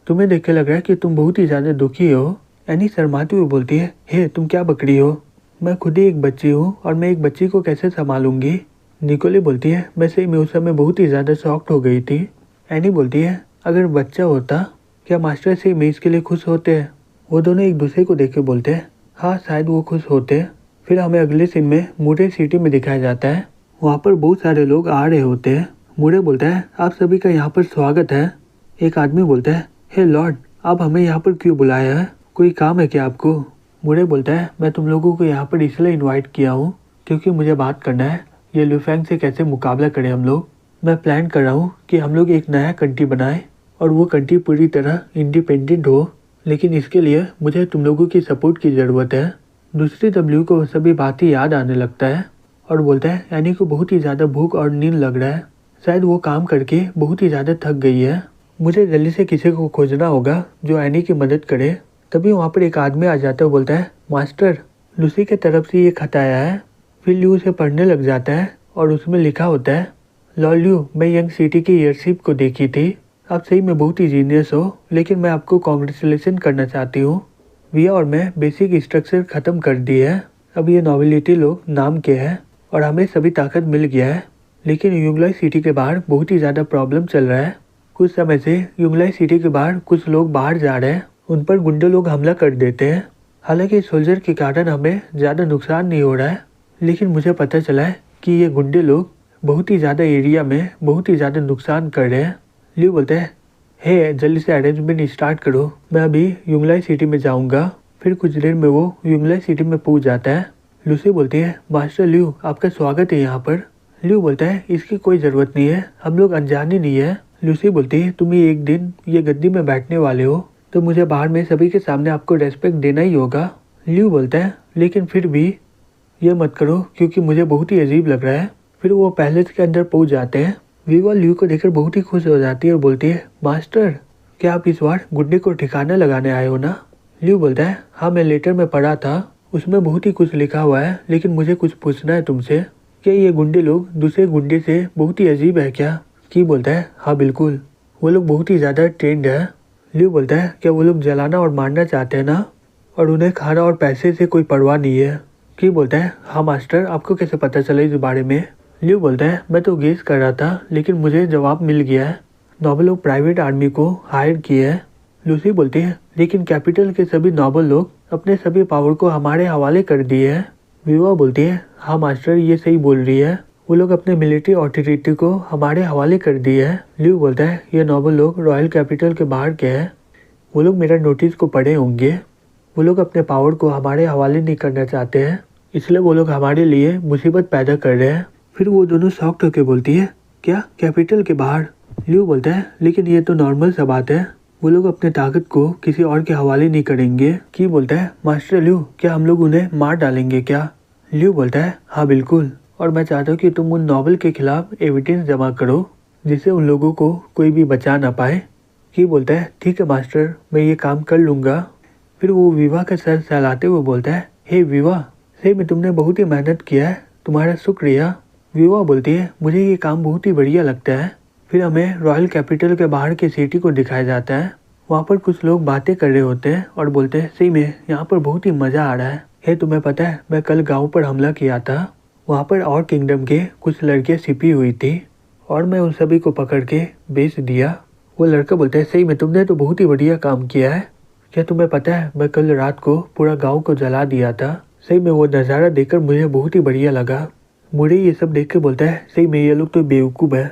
तुम्हें देख के लग रहा है कि तुम बहुत ही ज़्यादा दुखी हो। एनी शर्माते हुए बोलती है, हे तुम क्या बकरी हो, मैं खुद ही एक बच्ची हूँ और मैं एक बच्ची को कैसे संभालूंगी। निकोली बोलती है, मैं सही में उस समय बहुत ही ज़्यादा शॉक्ड हो गई थी। एनी बोलती है, अगर बच्चा होता क्या मास्टर से में इसके लिए खुश होते हैं। वो दोनों एक दूसरे को देख के बोलते हैं, हाँ शायद वो खुश होते। फिर हमें अगले सीन में मूरे सिटी में दिखाया जाता है। वहाँ पर बहुत सारे लोग आ रहे होते हैं। मूरे बोलता है, आप सभी का यहाँ पर स्वागत है। एक आदमी बोलता है, हे लॉर्ड आप हमें यहाँ पर क्यों बुलाया है, कोई काम है क्या आपको। मूरे बोलता है, मैं तुम लोगों को यहाँ पर इसलिए इन्वाइट किया हूँ क्योंकि मुझे बात करना है ये लुफेंग से कैसे मुकाबला करें हम लोग। मैं प्लान कर रहा हूँ कि हम लोग एक नया कंट्री बनाएं और वो कंट्री पूरी तरह इंडिपेंडेंट हो, लेकिन इसके लिए मुझे तुम लोगों की सपोर्ट की ज़रूरत है। दूसरी डब्ल्यू को सभी बातें याद आने लगता है और बोलता है, एनी को बहुत ही ज़्यादा भूख और नींद लग रहा है, शायद वो काम करके बहुत ही ज़्यादा थक गई है, मुझे जल्दी से किसी को खोजना होगा जो एनी की मदद करे। तभी वहाँ पर एक आदमी आ जाता है, बोलता है, मास्टर लूसी के तरफ से ये खत आया है। फिर ल्यू उसे पढ़ने लग जाता है और उसमें लिखा होता है, लॉर्ड ल्यू मैं यंग सिटी की एयरशिप को देखी थी, आप सही में बहुत ही जीनियस हो, लेकिन मैं आपको कॉन्ग्रेचुलेसन करना चाहती हूँ। विया और मैं बेसिक स्ट्रक्चर ख़त्म कर दी है। अब ये नॉबिलिटी लोग नाम के हैं और हमें सभी ताकत मिल गया है। लेकिन युंगलाई सिटी के बाहर बहुत ही ज़्यादा प्रॉब्लम चल रहा है। कुछ समय से युंगलाई सिटी के बाहर कुछ लोग बाहर जा रहे हैं, उन पर गुंडे लोग हमला कर देते हैं। हालांकि सोल्जर के कारण हमें ज़्यादा नुकसान नहीं हो रहा है, लेकिन मुझे पता चला है कि ये गुंडे लोग बहुत ही ज़्यादा एरिया में बहुत ही ज़्यादा नुकसान कर रहे हैं। लियो बोलते हैं, हे जल्दी से अरेंजमेंट स्टार्ट करो, मैं अभी युंगलाई सिटी में जाऊंगा। फिर कुछ देर में वो युंगलाई सिटी में पहुंच जाता है। लूसी बोलती है, मास्टर लियो आपका स्वागत है यहाँ पर। लियो बोलता है, इसकी कोई ज़रूरत नहीं है, हम लोग अनजाने नहीं है। लूसी बोलती है, तुम एक दिन ये गद्दी में बैठने वाले हो, तो मुझे बाहर में सभी के सामने आपको रेस्पेक्ट देना ही होगा। लियो बोलता है, लेकिन फिर भी ये मत करो क्योंकि मुझे बहुत ही अजीब लग रहा है। फिर वो पैलेस के अंदर पहुंच जाते हैं। विवा लियो को देखकर बहुत ही खुश हो जाती है और बोलती है, मास्टर क्या आप इस बार गुड्डे को ठिकाना लगाने आए हो ना? लियो बोलता है, हाँ मैं लेटर में पढ़ा था, उसमें बहुत ही कुछ लिखा हुआ है, लेकिन मुझे कुछ पूछना है तुमसे। क्या ये गुंडे लोग दूसरे गुंडे से बहुत ही अजीब है क्या? की बोलता है, हाँ बिल्कुल, वो लोग बहुत ही ज़्यादा ट्रेंड है। लियो बोलता है, क्या वो लोग जलाना और मारना चाहते हैं ना, और उन्हें खाना और पैसे से कोई परवाह नहीं है? की बोलता है, हाँ मास्टर आपको कैसे पता चला इस बारे में? लियो बोलता है, मैं तो गेस कर रहा था, लेकिन मुझे जवाब मिल गया है। नोबल लोग प्राइवेट आर्मी को हायर किए हैं। लूसी बोलती है, लेकिन कैपिटल के सभी नोबल लोग अपने सभी पावर को हमारे हवाले कर दिए हैं। विवा बोलती है, हाँ मास्टर ये सही बोल रही है, वो लोग अपने मिलिट्री अथॉरिटी को हमारे हवाले कर दिए हैं। लियो बोलता है, ये नोबल लोग रॉयल कैपिटल के बाहर के हैं, वो लोग मेरा नोटिस को पढ़े होंगे, वो लोग अपने पावर को हमारे हवाले नहीं करना चाहते हैं, इसलिए वो लोग हमारे लिए मुसीबत पैदा कर रहे हैं। फिर वो दोनों शॉक्ड होकर बोलती है, क्या कैपिटल के बाहर? लियो बोलता है, लेकिन ये तो नॉर्मल सा बात है, वो लोग अपने ताकत को किसी और के हवाले नहीं करेंगे। की बोलता है, मास्टर लियो क्या हम लोग उन्हें मार डालेंगे क्या? लियो बोलता है, हाँ बिल्कुल, और मैं चाहता हूँ कि तुम उन नोबल के खिलाफ एविडेंस जमा करो जिससे उन लोगों को कोई भी बचा ना पाए। की बोलता है, ठीक है मास्टर, मैं ये काम कर लूँगा। फिर वो विवा का सर सहलाते हुए बोलता है, हे विवा, सही में तुमने बहुत ही मेहनत किया है, तुम्हारा शुक्रिया। विवा बोलती है, मुझे ये काम बहुत ही बढ़िया लगता है। फिर हमें रॉयल कैपिटल के बाहर की सिटी को दिखाया जाता है। वहाँ पर कुछ लोग बातें कर रहे होते हैं और बोलते हैं, सही में यहाँ पर बहुत ही मज़ा आ रहा है। हे तुम्हें पता है मैं कल गांव पर हमला किया था, वहाँ पर और किंगडम के कुछ लड़कियाँ छिपी हुई थी और मैं उन सभी को पकड़ के बेच दिया। वो लड़का बोलता है, सही में तुमने तो बहुत ही बढ़िया काम किया है। क्या तुम्हें पता है मैं कल रात को पूरा गाँव को जला दिया था। सही में वो नज़ारा देखकर मुझे बहुत ही बढ़िया लगा। मुझे ये सब देख के बोलता है, सही में ये लोग तो बेवकूफ़ है।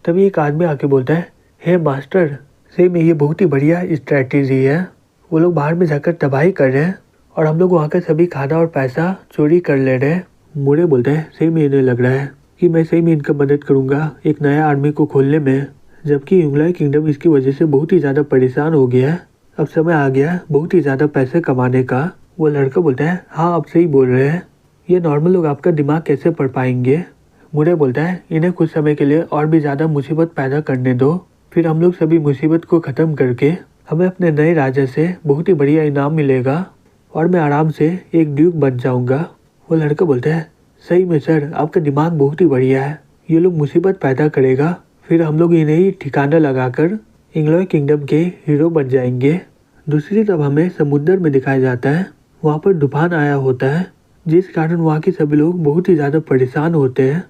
तभी एक आदमी आके बोलता है, हे मास्टर, सही में ये बहुत ही बढ़िया स्ट्रैटेजी है, वो लोग बाहर में जाकर तबाही कर रहे हैं और हम लोग वहाँ का सभी खाना और पैसा चोरी कर ले रहे हैं। मुझे बोलता है, सही में इन्हें लग रहा है कि मैं सही में इनका मदद करूँगा एक नया आर्मी को खोलने में, जबकि युंगलाई किंगडम इसकी वजह से बहुत ही ज़्यादा परेशान हो गया है। अब समय आ गया बहुत ही ज़्यादा पैसे कमाने का। वो लड़का बोलता है, हाँ आप सही बोल रहे हैं, ये नॉर्मल लोग आपका दिमाग कैसे पढ़ पाएंगे। मुझे बोलता है, इन्हें कुछ समय के लिए और भी ज़्यादा मुसीबत पैदा करने दो, फिर हम लोग सभी मुसीबत को ख़त्म करके हमें अपने नए राजा से बहुत ही बढ़िया इनाम मिलेगा और मैं आराम से एक ड्यूक बन जाऊंगा। वो लड़का बोलता है, सही में सर आपका दिमाग बहुत ही बढ़िया है, ये लोग मुसीबत पैदा करेगा, फिर हम लोग इन्हें ही ठिकाना लगाकर इंग्लॉय किंगडम के हीरो बन जाएंगे। दूसरी तरफ हमें समुद्र में दिखाया जाता है, वहाँ पर तूफान आया होता है जिस कारण वहाँ के सभी लोग बहुत ही ज़्यादा परेशान होते हैं।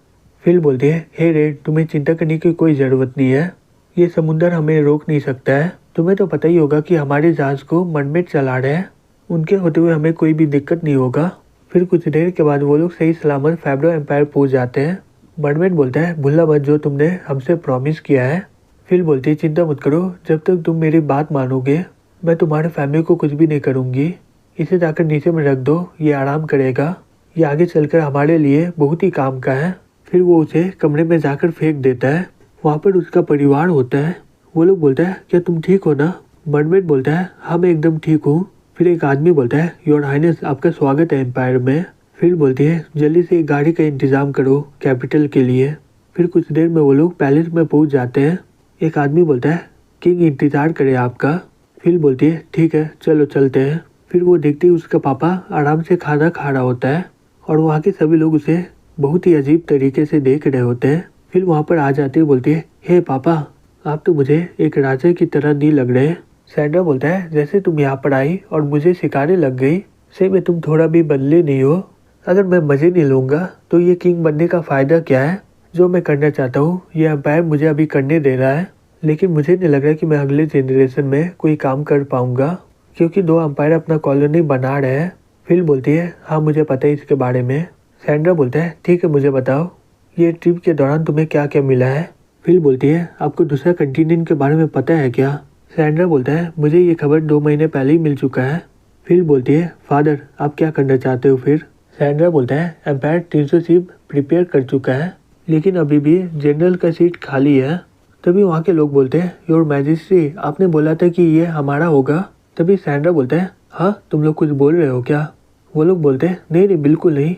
फिल बोलती है, हे रेड तुम्हें चिंता करने की कोई ज़रूरत नहीं है, ये समुद्र हमें रोक नहीं सकता है। तुम्हें तो पता ही होगा कि हमारे जहाज़ को मरमेड चला रहे हैं, उनके होते हुए हमें कोई भी दिक्कत नहीं होगा। फिर कुछ देर के बाद वो लोग सही सलामत फैब्रो एम्पायर पहुँच जाते हैं। मरमेड बोलता है, भूलना मत जो तुमने हमसे प्रॉमिस किया है। फिल बोलती है, चिंता मत करो, जब तक तुम मेरी बात मानोगे मैं तुम्हारे फैमिली को कुछ भी नहीं करूँगी, इसे जाकर नीचे में रख दो, ये आराम करेगा, ये आगे चलकर हमारे लिए बहुत ही काम का है। फिर वो उसे कमरे में जाकर फेंक देता है। वहाँ पर उसका परिवार होता है। वो लोग बोलता है, क्या तुम ठीक हो ना? मरमेड बोलता है, हाँ मैं एकदम ठीक हूँ। फिर एक आदमी बोलता है, योर हाइनेस आपका स्वागत है एम्पायर में। फिर बोलती है, जल्दी से एक गाड़ी का इंतजाम करो कैपिटल के लिए। फिर कुछ देर में वो लोग पैलेस में पहुँच जाते हैं। एक आदमी बोलता है, किंग इंतजार करे आपका। फिर बोलती है, ठीक है चलो चलते हैं। फिर वो देखती है उसका पापा आराम से खाना खा रहा होता है और वहाँ के सभी लोग उसे बहुत ही अजीब तरीके से देख रहे होते हैं। फिर वहाँ पर आ जाती है, बोलती है, हे पापा आप तो मुझे एक राजा की तरह नहीं लग रहे। सैंड्रा बोलता है जैसे तुम यहाँ पर आई और मुझे सिखाने लग गई, सही में तुम थोड़ा भी बदले नहीं हो। अगर मैं मजे नहीं लूँगा तो ये किंग बनने का फ़ायदा क्या है। जो मैं करना चाहता हूँ ये एम्पायर मुझे अभी करने दे रहा है, लेकिन मुझे नहीं लग रहा कि मैं अगले जनरेशन में कोई काम कर पाऊँगा, क्योंकि 2 एम्पायर अपना कॉलोनी बना रहे हैं। फिल बोलती है हाँ मुझे पता है इसके बारे में। सैंड्रा बोलता है ठीक है मुझे बताओ, ये ट्रिप के दौरान तुम्हें क्या क्या मिला है। फिल बोलती है आपको दूसरा कंटिनेंट के बारे में पता है क्या। सैंड्रा बोलता है मुझे ये खबर 2 महीने पहले ही मिल चुका है। फिल बोलती है फादर आप क्या करना चाहते हो फिर। सैंड्रा बोलता है एम्पायर 300 शिप प्रिपेयर कर चुका है, लेकिन अभी भी जनरल का सीट खाली है। तभी वहाँ के लोग बोलते हैं योर मैजेस्टी आपने बोला था कि ये हमारा होगा। तभी सैंड्रा बोलता है हाँ तुम लोग कुछ बोल रहे हो क्या। वो लोग बोलते हैं नहीं नहीं बिल्कुल नहीं।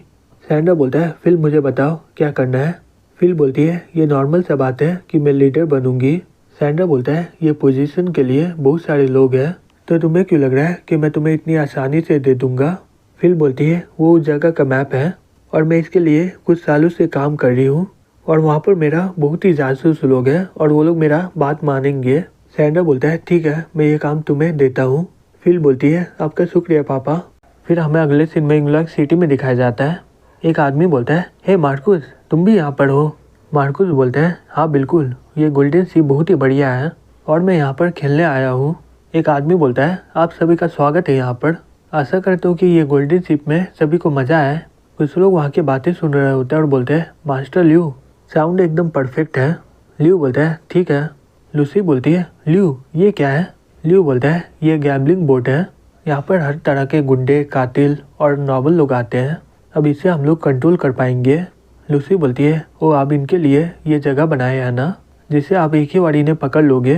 सैंड्रा बोलता है फिल मुझे बताओ क्या करना है। फिल बोलती है ये नॉर्मल सा बात है कि मैं लीडर बनूंगी। सैंड्रा बोलता है ये पोजीशन के लिए बहुत सारे लोग हैं, तो तुम्हें क्यों लग रहा है कि मैं तुम्हें इतनी आसानी से दे दूंगा। फिल बोलती है वो उस जगह का मैप है और मैं इसके लिए कुछ सालों से काम कर रही हूँ और वहाँ पर मेरा बहुत ही जासूस लोग हैं और वो लोग मेरा बात मानेंगे। सैंड्रा बोलता है ठीक है मैं ये काम तुम्हें देता हूँ। फिल बोलती है आपका शुक्रिया पापा। फिर हमें अगले सीन में इंग्लैंड सिटी में दिखाया जाता है। एक आदमी बोलता है हे मार्कुस तुम भी यहाँ पर हो। मार्कुस बोलते हैं हाँ बिल्कुल, ये गोल्डन सी बहुत ही बढ़िया है और मैं यहाँ पर खेलने आया हूँ। एक आदमी बोलता है आप सभी का स्वागत है यहाँ पर, आशा करता हूँ कि ये गोल्डन शिप में सभी को मज़ा आए। कुछ लोग वहाँ की बातें सुन रहे होते हैं और बोलते हैं मास्टर ल्यू साउंड एकदम परफेक्ट है। ल्यू बोलता है ठीक है। लूसी बोलती है ल्यू ये क्या है। ल्यू बोलता है ये गैम्बलिंग बोट है, यहाँ पर हर तरह के गुंडे कातिल और नॉवल लोग आते हैं, अब इसे हम लोग कंट्रोल कर पाएंगे। लूसी बोलती है ओ आप इनके लिए ये जगह बनाए है ना, जिसे आप एक ही बार इन्हें पकड़ लोगे।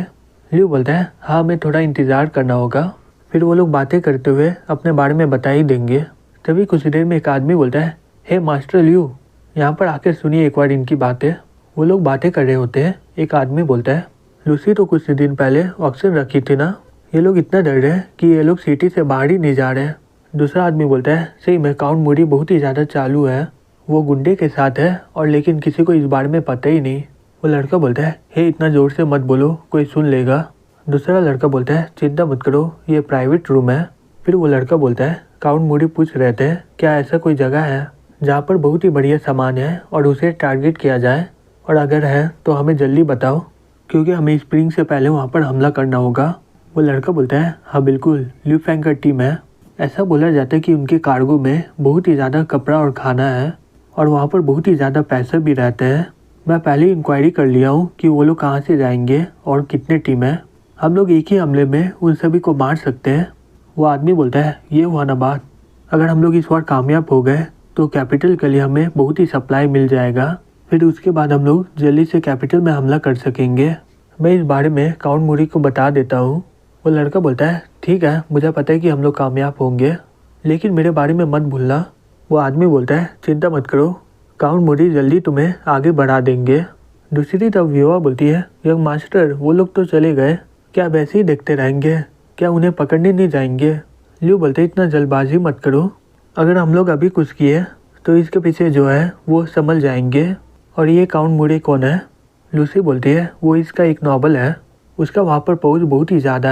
ल्यू बोलता है हाँ हमें थोड़ा इंतज़ार करना होगा, फिर वो लोग बातें करते हुए अपने बारे में बता ही देंगे। तभी कुछ देर में एक आदमी बोलता है हे मास्टर ल्यू यहाँ पर आकर सुनिए एक बार इनकी बातें। वो लोग बातें कर रहे होते हैं। एक आदमी बोलता है लूसी तो कुछ दिन पहले ऑक्सीजन रखी थी ना, ये लोग इतना डर रहे हैं कि ये लोग सिटी से बाहर ही नहीं जा रहे हैं। दूसरा आदमी बोलता है सही में काउंट मूडी बहुत ही ज़्यादा चालू है, वो गुंडे के साथ है और लेकिन किसी को इस बारे में पता ही नहीं। वो लड़का बोलता है हे इतना ज़ोर से मत बोलो कोई सुन लेगा। दूसरा लड़का बोलता है चिंता मत करो ये प्राइवेट रूम है। फिर वो लड़का बोलता है काउंट मूडी पूछ रहे थे क्या ऐसा कोई जगह है जहाँ पर बहुत ही बढ़िया सामान है और उसे टारगेट किया जाए, और अगर है तो हमें जल्दी बताओ क्योंकि हमें स्प्रिंग से पहले वहाँ पर हमला करना होगा। वो लड़का बोलता है हाँ बिल्कुल ल्यू फैंग का टीम है। ऐसा बोला जाता है कि उनके कार्गो में बहुत ही ज़्यादा कपड़ा और खाना है और वहाँ पर बहुत ही ज़्यादा पैसे भी रहते हैं। मैं पहले ही इंक्वायरी कर लिया हूँ कि वो लोग कहाँ से जाएंगे और कितने टीम है, हम लोग एक ही हमले में उन सभी को मार सकते हैं। वो आदमी बोलता है ये हुआ ना बात, अगर हम लोग इस बार कामयाब हो गए तो कैपिटल के लिए हमें बहुत ही सप्लाई मिल जाएगा, फिर उसके बाद हम लोग जल्दी से कैपिटल में हमला कर सकेंगे। मैं इस बारे में काउंट मूडी को बता देता हूँ। वो लड़का बोलता है ठीक है मुझे पता है कि हम लोग कामयाब होंगे, लेकिन मेरे बारे में मत भूलना। वो आदमी बोलता है चिंता मत करो काउंट मूडी जल्दी तुम्हें आगे बढ़ा देंगे। दूसरी तरफ विवा बोलती है यंग मास्टर वो लोग तो चले गए, क्या आप ऐसे ही देखते रहेंगे, क्या उन्हें पकड़ने नहीं जाएंगे। ल्यू बोलते इतना जल्दबाजी मत करो, अगर हम लोग अभी कुछ किए तो इसके पीछे जो है वो संभल जाएंगे। और ये काउंट मूडी कौन है। लूसी बोलती है वो इसका एक नॉवल है, उसका वहाँ पर पहुँच बहुत ही ज़्यादा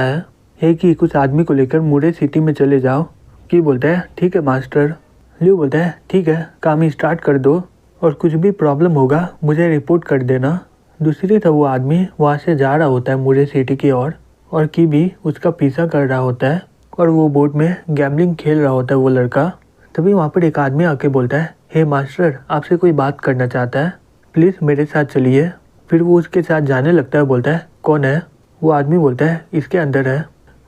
है कि कुछ आदमी को लेकर मूडे सिटी में चले जाओ। की बोलता है ठीक है मास्टर। ल्यू बोलता है ठीक है काम स्टार्ट कर दो और कुछ भी प्रॉब्लम होगा मुझे रिपोर्ट कर देना। दूसरी तरफ वो आदमी वहाँ से जा रहा होता है मूडे सिटी की ओर और की भी उसका पीछा कर रहा होता है और वो बोट में गैम्बलिंग खेल रहा होता है वो लड़का। तभी वहाँ पर एक आदमी आके बोलता है हे मास्टर आपसे कोई बात करना चाहता है, प्लीज़ मेरे साथ चलिए। फिर वो उसके साथ जाने लगता है, बोलता है कौन है। वो आदमी बोलता है इसके अंदर है।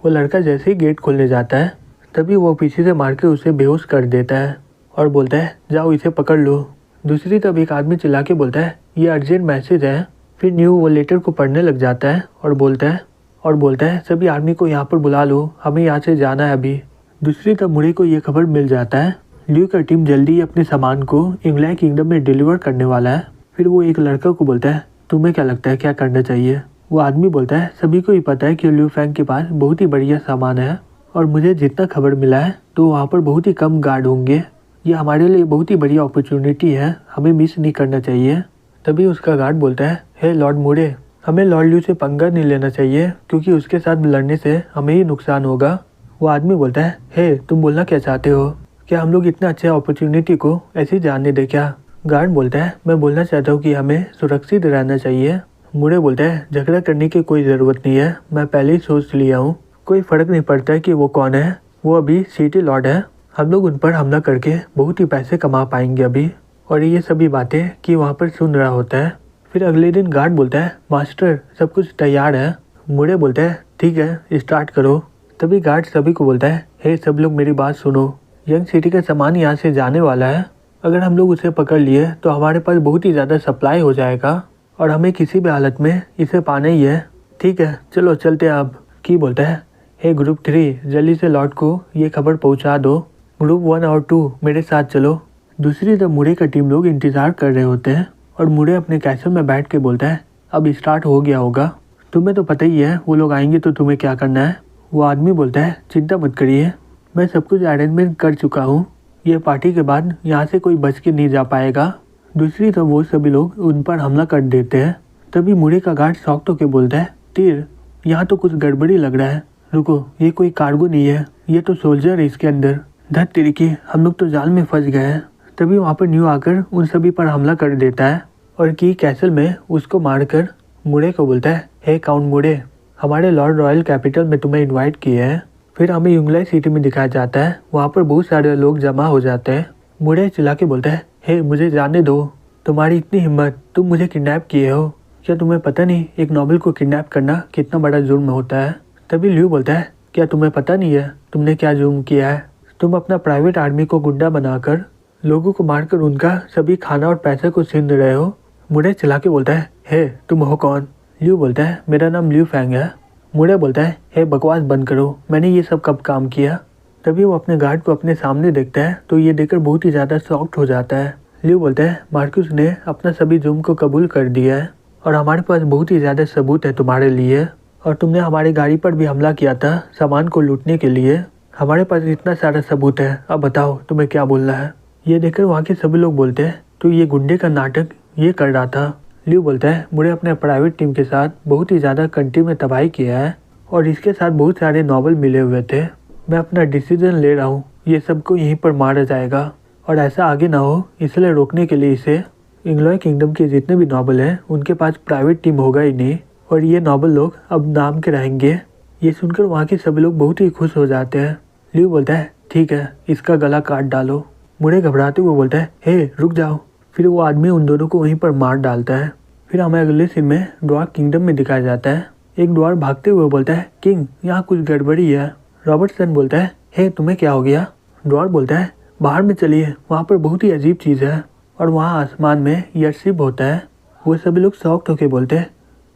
वो लड़का जैसे ही गेट खोलने जाता है तभी वो पीछे से मार के उसे बेहोश कर देता है और बोलता है जाओ इसे पकड़ लो। दूसरी तरफ एक आदमी चिल्ला के बोलता है ये अर्जेंट मैसेज है। फिर न्यू वो लेटर को पढ़ने लग जाता है और बोलता है सभी आर्मी को यहाँ पर बुला लो, हमें यहाँ से जाना है अभी। दूसरी तरफ मुड़ी को ये खबर मिल जाता है ल्यू का टीम जल्दी ही अपने सामान को इंग्लैंड किंगडम में डिलीवर करने वाला है। फिर वो एक लड़का को बोलता है तुम्हें क्या लगता है क्या करना चाहिए। वो आदमी बोलता है सभी को ही पता है कि ल्यू फैंग के पास बहुत ही बढ़िया सामान है और मुझे जितना खबर मिला है तो वहाँ पर बहुत ही कम गार्ड होंगे, ये हमारे लिए बहुत ही बढ़िया अपॉर्चुनिटी है, हमें मिस नहीं करना चाहिए। तभी उसका गार्ड बोलता है हे लॉर्ड मूडे हमें लॉर्ड ल्यू से पंगा नहीं लेना चाहिए क्योंकि उसके साथ लड़ने से हमें ही नुकसान होगा। वो आदमी बोलता है, हे तुम बोलना क्या चाहते हो? क्या हम लोग इतने अच्छे अपॉर्चुनिटी को ऐसे ही जाने दे क्या? गार्ड बोलता है, मैं बोलना चाहता हूँ कि हमें सुरक्षित रहना चाहिए। मुड़े बोलता है, झगड़ा करने की कोई ज़रूरत नहीं है, मैं पहले ही सोच लिया हूँ। कोई फ़र्क नहीं पड़ता है कि वो कौन है, वो अभी सिटी लॉर्ड है। हम लोग उन पर हमला करके बहुत ही पैसे कमा पाएंगे अभी। और ये सभी बातें कि वहाँ पर सुन रहा होता है। फिर अगले दिन गार्ड बोलता है, मास्टर सब कुछ तैयार है। मुड़े बोलता है, ठीक है स्टार्ट करो। तभी गार्ड सभी को बोलता है, हे सब लोग मेरी बात सुनो, यंग सिटी का सामान यहाँ से जाने वाला है। अगर हम लोग उसे पकड़ लिए तो हमारे पास बहुत ही ज़्यादा सप्लाई हो जाएगा और हमें किसी भी हालत में इसे पाना ही है। ठीक है चलो चलते हैं अब। की बोलता है, हे ग्रुप 3 जल्दी से लॉर्ड को ये खबर पहुंचा दो। ग्रुप 1 और 2 मेरे साथ चलो। दूसरी तरफ मुड़े का टीम लोग इंतज़ार कर रहे होते हैं और मुड़े अपने कैसल में बैठ के बोलता है, अब स्टार्ट हो गया होगा। तुम्हें तो पता ही है वो लोग आएंगे तो तुम्हें क्या करना है। वो आदमी बोलता है, चिंता मत करिए, मैं सब कुछ अरेंजमेंट कर चुका हूँ। ये पार्टी के बाद यहाँ से कोई बच के नहीं जा पाएगा। दूसरी तरफ वो सभी लोग उन पर हमला कर देते हैं। तभी मुड़े का गार्ड शॉक्ट होकर बोलता है, तीर यहाँ तो कुछ गड़बड़ी लग रहा है। रुको, ये कोई कार्गो नहीं है, ये तो सोल्जर है इसके अंदर। धत तिरकी, हम लोग तो जाल में फंस गए हैं। तभी वहाँ पर न्यू आकर उन सभी पर हमला कर देता है और की कैसल में उसको मारकर मुड़े को बोलता है, हे काउंट मुड़े, हमारे लॉर्ड रॉयल कैपिटल में तुम्हें इन्वाइट किए हैं। फिर हमें युंगलाई सिटी में दिखाया जाता है, वहाँ पर बहुत सारे लोग जमा हो जाते हैं। मुड़े चिल्ला के बोलता है, हे मुझे जाने दो, तुम्हारी इतनी हिम्मत, तुम मुझे किडनैप किए हो। क्या तुम्हें पता नहीं एक नोबल को किडनैप करना कितना बड़ा जुर्म होता है? तभी ल्यू बोलता है, क्या तुम्हें पता नहीं है तुमने क्या जुर्म किया है? तुम अपना प्राइवेट आर्मी को गुंडा बनाकर लोगों को मारकर उनका सभी खाना और पैसे को छीन रहे हो। मुड़े चिल्ला के बोलता है, हे तुम हो कौन? ल्यू बोलता है, मेरा नाम ल्यू फैंग है। मुड़े बोलता है, हे बकवास बंद करो, मैंने ये सब कब काम किया? तभी वो अपने गार्ड को अपने सामने देखता है तो ये देखकर बहुत ही ज़्यादा शॉक्ड हो जाता है। ल्यू बोलता है, मार्कस ने अपना सभी जुर्म को कबूल कर दिया है और हमारे पास बहुत ही ज़्यादा सबूत है तुम्हारे लिए। और तुमने हमारी गाड़ी पर भी हमला किया था सामान को लूटने के लिए। हमारे पास इतना सारा सबूत है, अब बताओ तुम्हें क्या बोलना है? ये देखकर वहाँ के सभी लोग बोलते हैं, तो ये गुंडे का नाटक ये कर रहा था। ल्यू बोलता है, मुझे अपने प्राइवेट टीम के साथ बहुत ही ज़्यादा कंट्री में तबाही किया है और इसके साथ बहुत सारे नॉवल मिले हुए थे। मैं अपना डिसीजन ले रहा हूँ, ये सबको यहीं पर मारा जाएगा और ऐसा आगे ना हो, इसलिए रोकने के लिए इसे इंग्लॉय किंगडम के जितने भी नॉवल हैं उनके पास प्राइवेट टीम होगा ही नहीं और ये नॉवल लोग अब नाम के रहेंगे। ये सुनकर वहाँ के सभी लोग बहुत ही खुश हो जाते हैं। ल्यू बोलता है, ठीक है इसका गला काट डालो। मुड़े घबराते हुए बोलता है, हे रुक जाओ। फिर वो आदमी उन दोनों को वहीं पर मार डालता है। फिर हमें अगले सीन में ड्वार्फ किंगडम में दिखाया जाता है। एक ड्वार्फ भागते हुए बोलता है, किंग यहाँ कुछ गड़बड़ी है। रॉबर्टसन बोलता है, हे तुम्हें क्या हो गया? ड्वार्फ बोलता है, बाहर में चलिए, वहाँ पर बहुत ही अजीब चीज़ है और वहाँ आसमान में एयरशिप होता है। वो सभी लोग शॉक्ड होकर बोलते हैं,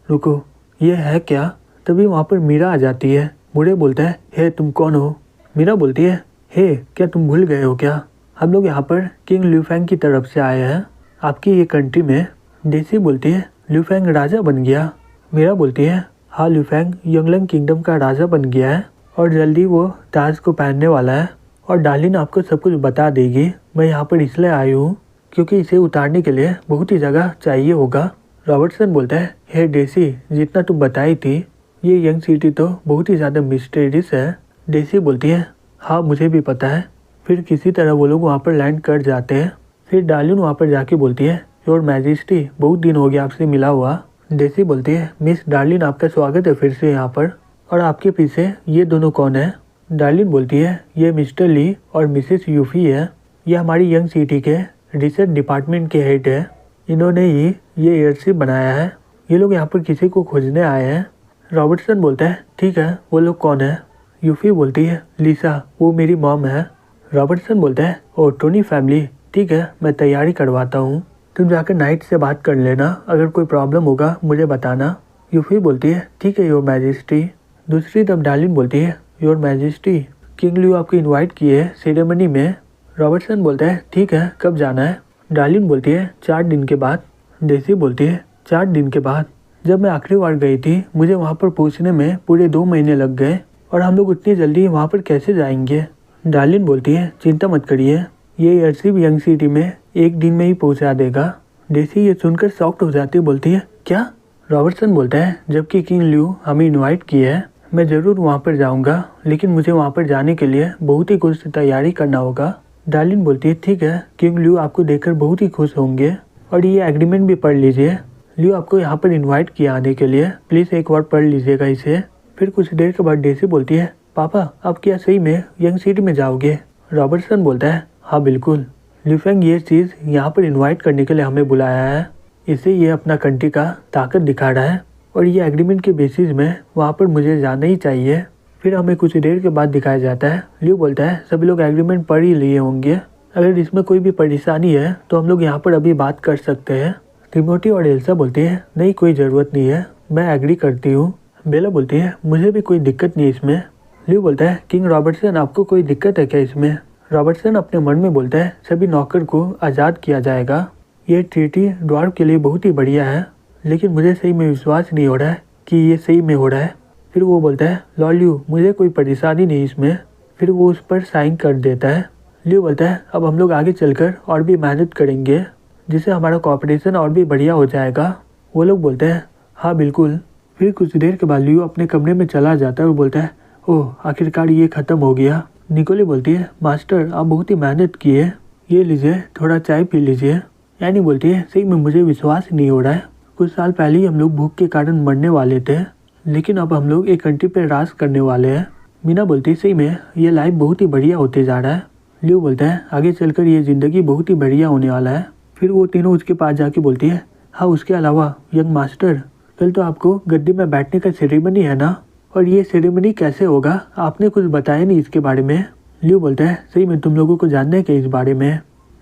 रुको ये है क्या? तभी वहाँ पर मीरा आ जाती है। मुड़े बोलता है, हे तुम कौन हो? मीरा बोलती है, हे क्या तुम भूल गए हो क्या? हम लोग यहाँ पर किंग ल्यूफैंग की तरफ से आए हैं आपकी ये कंट्री में। डेसी बोलती है, ल्यूफैंग राजा बन गया? मीरा बोलती है, हाँ ल्यूफैंग यंगलंग किंगडम का राजा बन गया है और जल्दी वो ताज को पहनने वाला है और डार्लिन आपको सब कुछ बता देगी। मैं यहाँ पर इसलिए आई हूँ क्योंकि इसे उतारने के लिए बहुत ही जगह चाहिए होगा। रॉबर्टसन बोलता है, हे डेसी जितना तुम बताई थी ये यंग सिटी तो बहुत ही ज़्यादा मिस्टीरियस है। डेसी बोलती है, हाँ मुझे भी पता है। फिर किसी तरह वो लोग वहाँ पर लैंड कर जाते हैं। फिर डार्लिन वहाँ पर जाके बोलती है, योर मैजेस्टी बहुत दिन हो गया आपसे मिला हुआ। डेसी बोलती है, मिस डार्लिन आपका स्वागत है फिर से यहाँ पर। और आपके पीछे ये दोनों कौन है? डार्लिन बोलती है, ये मिस्टर ली और मिसेस यूफी है। ये हमारी यंग सिटी के रिसर्च डिपार्टमेंट के हेड है। इन्होंने ही ये एयरशिप बनाया है। ये लोग यहाँ पर किसी को खोजने आए हैं। रॉबर्टसन बोलता है, ठीक है वो लोग कौन है? यूफी बोलती है, लिसा वो मेरी मॉम है। रॉबर्टसन बोलता है, ओ टोनी फैमिली, ठीक है मैं तैयारी करवाता हूँ, तुम जाकर नाइट से बात कर लेना, अगर कोई प्रॉब्लम होगा मुझे बताना। यूफी बोलती है, ठीक है योर मैजेस्टी। दूसरी तरफ डार्लिन बोलती है, योर मैजेस्टी किंग ल्यू आपको इनवाइट किए है सेरेमनी में। रॉबर्टसन बोलता है, ठीक है कब जाना है? डार्लिन बोलती है, 4 दिन के बाद। डेसी बोलती है, 4 दिन के बाद? जब मैं आखिरी बार गई थी मुझे वहाँ पर पहुँचने में पूरे 2 महीने लग गए और हम लोग उतनी जल्दी वहाँ पर कैसे जाएंगे? डार्लिन बोलती है, चिंता मत करिए, ये एयरशिप यंग सिटी में 1 दिन में ही पहुँचा देगा। डेसी ये सुनकर शॉक्ड हो जाती है, बोलती है, क्या रॉबर्टसन बोलता है जबकि किंग ल्यू हमें इनवाइट किया है, मैं ज़रूर वहाँ पर जाऊँगा, लेकिन मुझे वहाँ पर जाने के लिए बहुत ही कुछ तैयारी करना होगा। डार्लिन बोलती है ठीक है, किंग ल्यू आपको देखकर बहुत ही खुश होंगे और ये एग्रीमेंट भी पढ़ लीजिए। ल्यू आपको यहाँ पर इनवाइट किया आने के लिए, प्लीज़ एक बार पढ़ लीजिएगा इसे। फिर कुछ देर के बाद डेसी बोलती है पापा आप क्या सही में यंग सिटी में जाओगे? रॉबर्टसन बोलता है हाँ बिल्कुल, ल्यू फेंग ये चीज़ यहाँ पर इन्वाइट करने के लिए हमें बुलाया है, इससे ये अपना कंट्री का ताकत दिखा रहा है और ये एग्रीमेंट के बेसिस में वहाँ पर मुझे जाना ही चाहिए। फिर हमें कुछ देर के बाद दिखाया जाता है, ल्यू बोलता है सभी लोग एग्रीमेंट पढ़ ही लिए होंगे, अगर इसमें कोई भी परेशानी है तो हम लोग यहाँ पर अभी बात कर सकते हैं। टिमोथी और एल्सा बोलती है नहीं कोई ज़रूरत नहीं है, मैं एग्री करती हूँ। बेला बोलती है मुझे भी कोई दिक्कत नहीं इसमें। ल्यू बोलता है किंग रॉबर्टसन आपको कोई दिक्कत है क्या इसमें? रॉबर्टसन अपने मन में बोलता है सभी नौकर को आज़ाद किया जाएगा, ये ट्रीटी ड्वार्फ के लिए बहुत ही बढ़िया है, लेकिन मुझे सही में विश्वास नहीं हो रहा है कि ये सही में हो रहा है। फिर वो बोलता है लॉर्ड ल्यू मुझे कोई परेशानी नहीं इसमें। फिर वो उस पर साइन कर देता है। ल्यू बोलता है अब हम लोग आगे चलकर और भी मेहनत करेंगे जिससे हमारा कोऑपरेशन और भी बढ़िया हो जाएगा। वो लोग बोलते हैं हाँ बिल्कुल। फिर कुछ देर के बाद ल्यू अपने कमरे में चला जाता है और बोलता है ओह आखिरकार ये ख़त्म हो गया। निकोले बोलती है मास्टर आप बहुत ही मेहनत किए, ये लीजिए थोड़ा चाय पी लीजिए। यानी बोलती है सही में मुझे विश्वास नहीं हो रहा है, कुछ साल पहले ही हम लोग भूख के कारण मरने वाले थे, लेकिन अब हम लोग एक कंट्री पे राज करने वाले हैं। मीना बोलती है सही में ये लाइफ बहुत ही बढ़िया होते जा रहा है। ल्यू बोलता है आगे चलकर ये ज़िंदगी बहुत ही बढ़िया होने वाला है। फिर वो तीनों उसके पास जाके बोलती है हाँ उसके अलावा यंग मास्टर कल तो आपको गद्दी में बैठने का सेरेमनी है ना, और ये सेरेमनी कैसे होगा आपने कुछ बताया नहीं इसके बारे में। ल्यू बोलता है सही में तुम लोगों को जानना है क्या इस बारे में?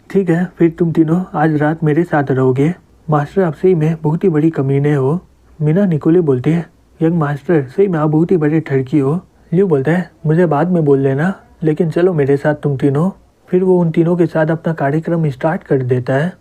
ठीक है फिर तुम तीनों आज रात मेरे साथ रहोगे, मास्टर आप सही में बहुत ही बड़ी कमीने हो। मीना निकोले बोलती है यंग मास्टर सही में आप बहुत ही बड़े ठरकी हो। ल्यू बोलता है मुझे बाद में बोल लेना, लेकिन चलो मेरे साथ तुम तीनों। फिर वो उन तीनों के साथ अपना कार्यक्रम स्टार्ट कर देता है।